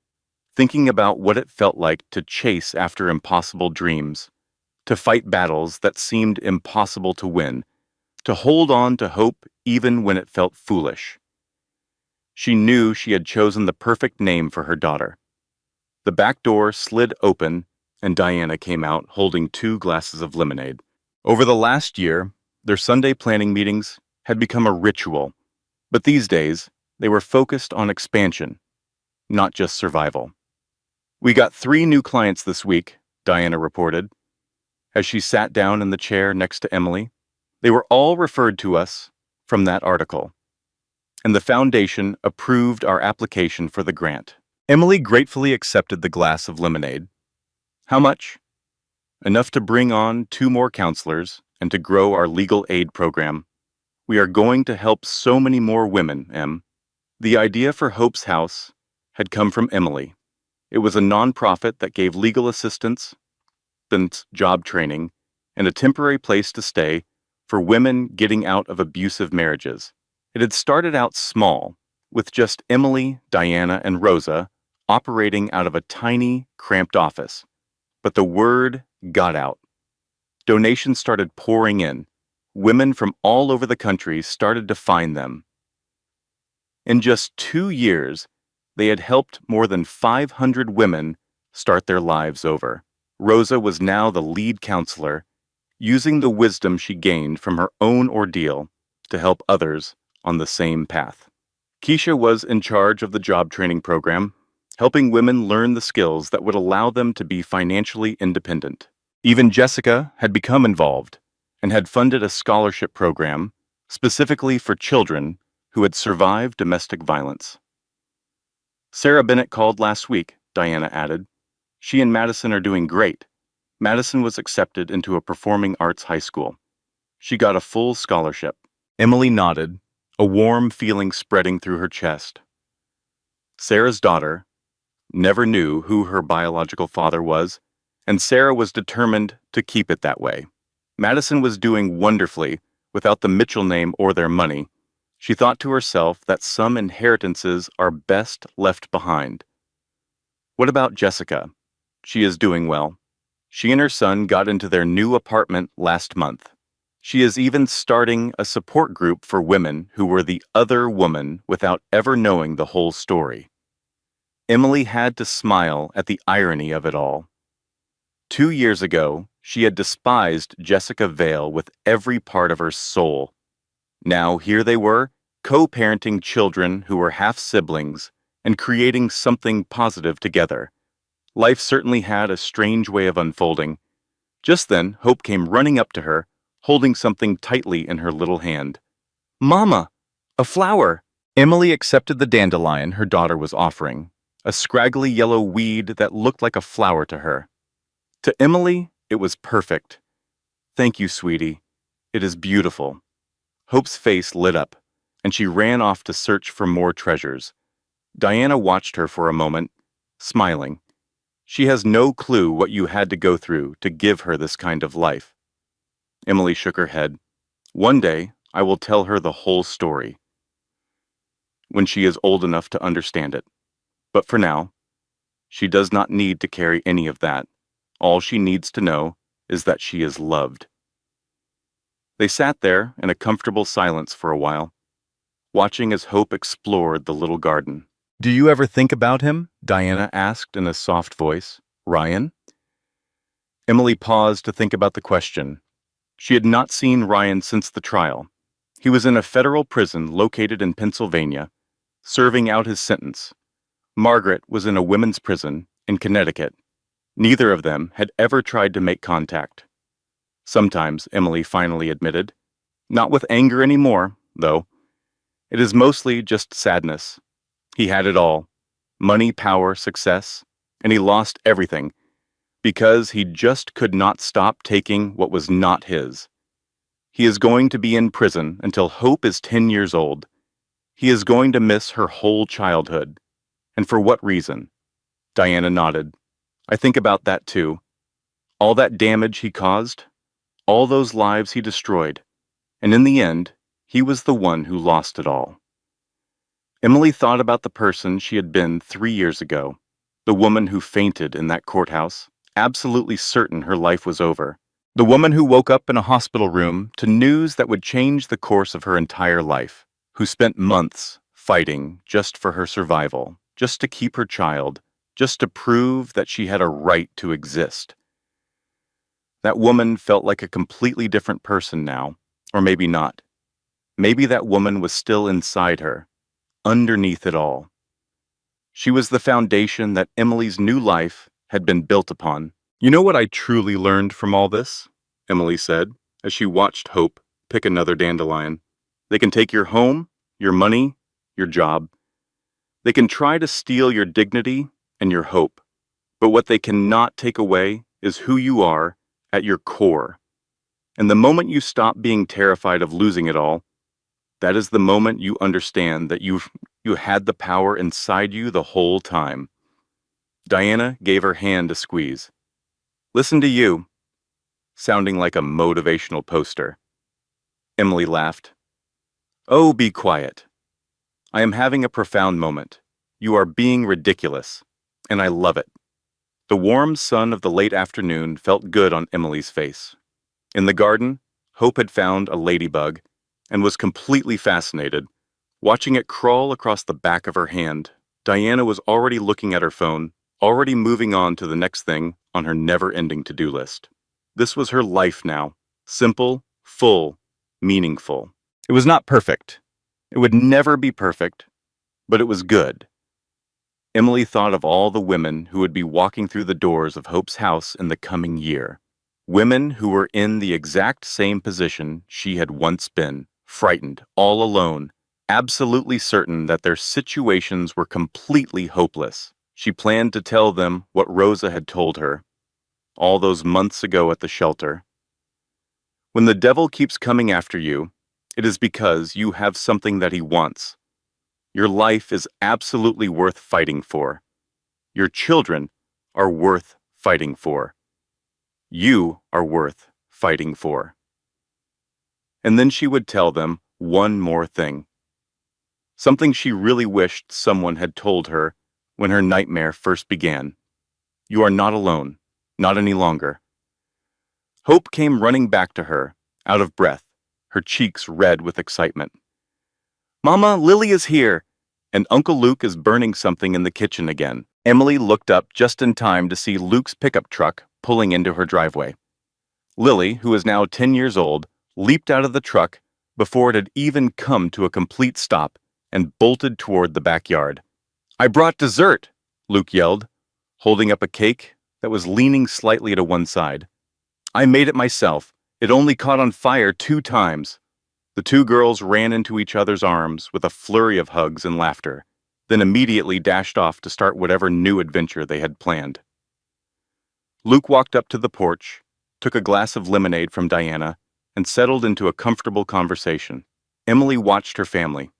thinking about what it felt like to chase after impossible dreams, to fight battles that seemed impossible to win, to hold on to hope even when it felt foolish. She knew she had chosen the perfect name for her daughter. The back door slid open, and Diana came out holding 2 glasses of lemonade. Over the last year, their Sunday planning meetings had become a ritual, but these days, they were focused on expansion, not just survival. "We got 3 new clients this week," Diana reported, as she sat down in the chair next to Emily. "They were all referred to us from that article, and the foundation approved our application for the grant." Emily gratefully accepted the glass of lemonade. "How much?" "Enough to bring on 2 more counselors and to grow our legal aid program. We are going to help so many more women, Em." The idea for Hope's House had come from Emily. It was a nonprofit that gave legal assistance, job training, and a temporary place to stay for women getting out of abusive marriages. It had started out small, with just Emily, Diana, and Rosa operating out of a tiny, cramped office. But the word got out. Donations started pouring in. Women from all over the country started to find them. In just 2 years, they had helped more than 500 women start their lives over. Rosa was now the lead counselor, using the wisdom she gained from her own ordeal to help others on the same path. Keisha was in charge of the job training program, helping women learn the skills that would allow them to be financially independent. Even Jessica had become involved and had funded a scholarship program specifically for children who had survived domestic violence. "Sarah Bennett called last week," Diana added. "She and Madison are doing great. Madison was accepted into a performing arts high school. She got a full scholarship." Emily nodded, a warm feeling spreading through her chest. Sarah's daughter never knew who her biological father was, and Sarah was determined to keep it that way. Madison was doing wonderfully without the Mitchell name or their money. She thought to herself that some inheritances are best left behind. What about Jessica? She is doing well. She and her son got into their new apartment last month. She is even starting a support group for women who were the other woman without ever knowing the whole story. Emily had to smile at the irony of it all. 2 years ago, she had despised Jessica Vale with every part of her soul. Now here they were, co-parenting children who were half-siblings and creating something positive together. Life certainly had a strange way of unfolding. Just then, Hope came running up to her, holding something tightly in her little hand. "Mama, a flower!" Emily accepted the dandelion her daughter was offering, a scraggly yellow weed that looked like a flower to her. To Emily, it was perfect. "Thank you, sweetie. It is beautiful." Hope's face lit up, and she ran off to search for more treasures. Diana watched her for a moment, smiling. She has no clue what you had to go through to give her this kind of life. Emily shook her head. "One day, I will tell her the whole story." when she is old enough to understand it. But for now, she does not need to carry any of that. All she needs to know is that she is loved. They sat there in a comfortable silence for a while, watching as Hope explored the little garden. "Do you ever think about him?" Diana asked in a soft voice. "Ryan?" Emily paused to think about the question. She had not seen Ryan since the trial. He was in a federal prison located in Pennsylvania, serving out his sentence. Margaret was in a women's prison in Connecticut. Neither of them had ever tried to make contact. Sometimes, Emily finally admitted. Not with anger anymore, though. It is mostly just sadness. He had it all. Money, power, success. And he lost everything. Because he just could not stop taking what was not his. He is going to be in prison until Hope is 10 years old. He is going to miss her whole childhood. And for what reason? Diana nodded. I think about that too. All that damage he caused, all those lives he destroyed, and in the end, he was the one who lost it all. Emily thought about the person she had been 3 years ago, the woman who fainted in that courthouse, absolutely certain her life was over, the woman who woke up in a hospital room to news that would change the course of her entire life, who spent months fighting just for her survival, just to keep her child, just to prove that she had a right to exist. That woman felt like a completely different person now, or maybe not. Maybe that woman was still inside her, underneath it all. She was the foundation that Emily's new life had been built upon. You know what I truly learned from all this? Emily said, as she watched Hope pick another dandelion. They can take your home, your money, your job. They can try to steal your dignity and your hope. But what they cannot take away is who you are at your core. And the moment you stop being terrified of losing it all, that is the moment you understand that you had the power inside you the whole time. Diana gave her hand a squeeze. Listen to you, sounding like a motivational poster. Emily laughed. Oh, be quiet. I am having a profound moment. You are being ridiculous, and I love it. The warm sun of the late afternoon felt good on Emily's face. In the garden, Hope had found a ladybug and was completely fascinated. Watching it crawl across the back of her hand, Diana was already looking at her phone, already moving on to the next thing on her never-ending to-do list. This was her life now. Simple, full, meaningful. It was not perfect. It would never be perfect, but it was good. Emily thought of all the women who would be walking through the doors of Hope's house in the coming year. Women who were in the exact same position she had once been, frightened, all alone, absolutely certain that their situations were completely hopeless. She planned to tell them what Rosa had told her, all those months ago at the shelter. When the devil keeps coming after you, it is because you have something that he wants. Your life is absolutely worth fighting for. Your children are worth fighting for. You are worth fighting for. And then she would tell them one more thing. Something she really wished someone had told her when her nightmare first began. You are not alone, not any longer. Hope came running back to her, out of breath, her cheeks red with excitement. Mama, Lily is here, and Uncle Luke is burning something in the kitchen again. Emily looked up just in time to see Luke's pickup truck pulling into her driveway. Lily, who is now 10 years old, leaped out of the truck before it had even come to a complete stop and bolted toward the backyard. I brought dessert, Luke yelled, holding up a cake that was leaning slightly to one side. I made it myself. It only caught on fire 2 times. The 2 girls ran into each other's arms with a flurry of hugs and laughter, then immediately dashed off to start whatever new adventure they had planned. Luke walked up to the porch, took a glass of lemonade from Diana, and settled into a comfortable conversation. Emily watched her family,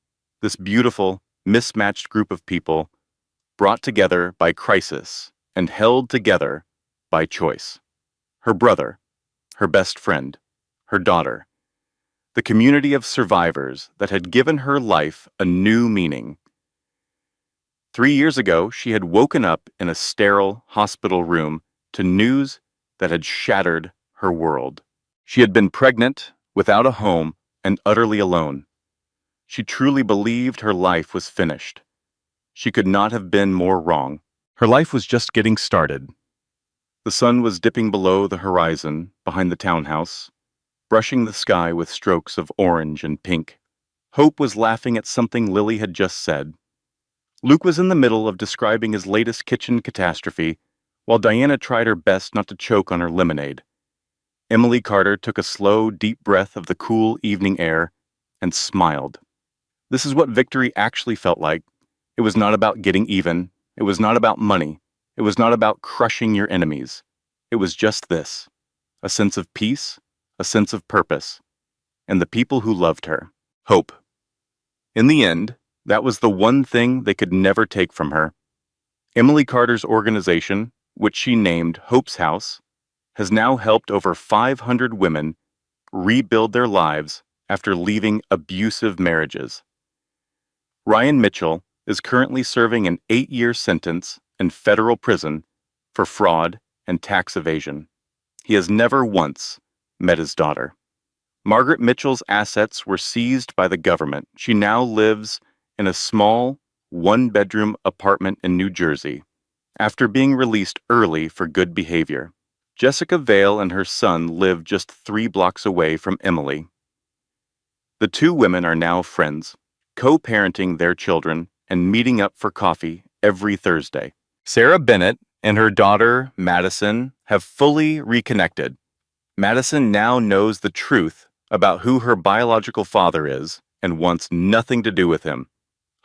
this beautiful, mismatched group of people, brought together by crisis and held together by choice. Her brother, her best friend, her daughter. the community of survivors that had given her life a new meaning. 3 years ago, she had woken up in a sterile hospital room to news that had shattered her world. She had been pregnant, without a home, and utterly alone. She truly believed her life was finished. She could not have been more wrong. Her life was just getting started. The sun was dipping below the horizon behind the townhouse, brushing the sky with strokes of orange and pink. Hope was laughing at something Lily had just said. Luke was in the middle of describing his latest kitchen catastrophe, while Diana tried her best not to choke on her lemonade. Emily Carter took a slow, deep breath of the cool evening air and smiled. This is what victory actually felt like. It was not about getting even. It was not about money. It was not about crushing your enemies. It was just this: a sense of peace, a sense of purpose, and the people who loved her. Hope. In the end, that was the one thing they could never take from her. Emily Carter's organization, which she named Hope's House, has now helped over 500 women rebuild their lives after leaving abusive marriages. Ryan Mitchell is currently serving an 8-year sentence in federal prison for fraud and tax evasion. He has never once met his daughter. Margaret Mitchell's assets were seized by the government. She now lives in a small, one-bedroom apartment in New Jersey after being released early for good behavior. Jessica Vale and her son live just 3 blocks away from Emily. The two women are now friends, co-parenting their children and meeting up for coffee every Thursday. Sarah Bennett and her daughter, Madison, have fully reconnected. Madison now knows the truth about who her biological father is and wants nothing to do with him.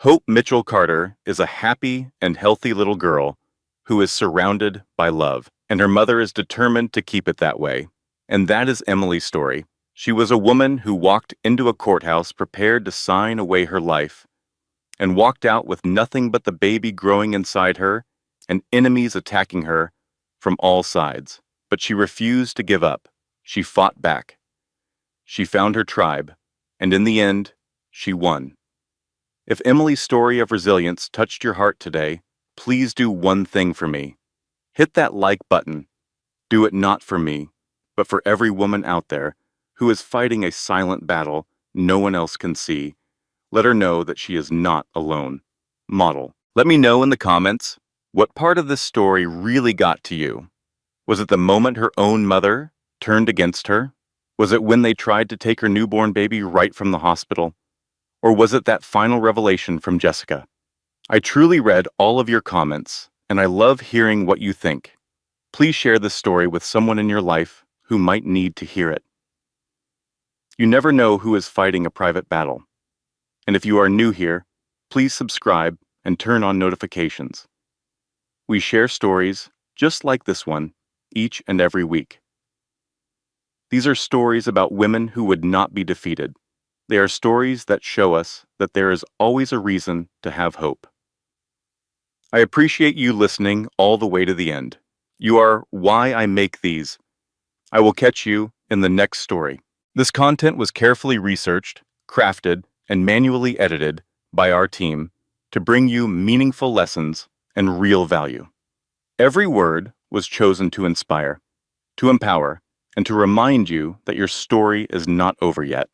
Hope Mitchell Carter is a happy and healthy little girl who is surrounded by love, and her mother is determined to keep it that way. And that is Emily's story. She was a woman who walked into a courthouse prepared to sign away her life, and walked out with nothing but the baby growing inside her and enemies attacking her from all sides. But she refused to give up. She fought back. She found her tribe, and in the end, she won. If Emily's story of resilience touched your heart today, please do one thing for me. Hit that like button. Do it not for me, but for every woman out there who is fighting a silent battle no one else can see. Let her know that she is not alone. Model. Let me know in the comments what part of this story really got to you. Was it the moment her own mother turned against her? Was it when they tried to take her newborn baby right from the hospital? Or was it that final revelation from Jessica? I truly read all of your comments, and I love hearing what you think. Please share this story with someone in your life who might need to hear it. You never know who is fighting a private battle. And if you are new here, please subscribe and turn on notifications. We share stories just like this one each and every week. These are stories about women who would not be defeated. They are stories that show us that there is always a reason to have hope. I appreciate you listening all the way to the end. You are why I make these. I will catch you in the next story. This content was carefully researched, crafted, and manually edited by our team to bring you meaningful lessons and real value. Every word was chosen to inspire, to empower, and to remind you that your story is not over yet.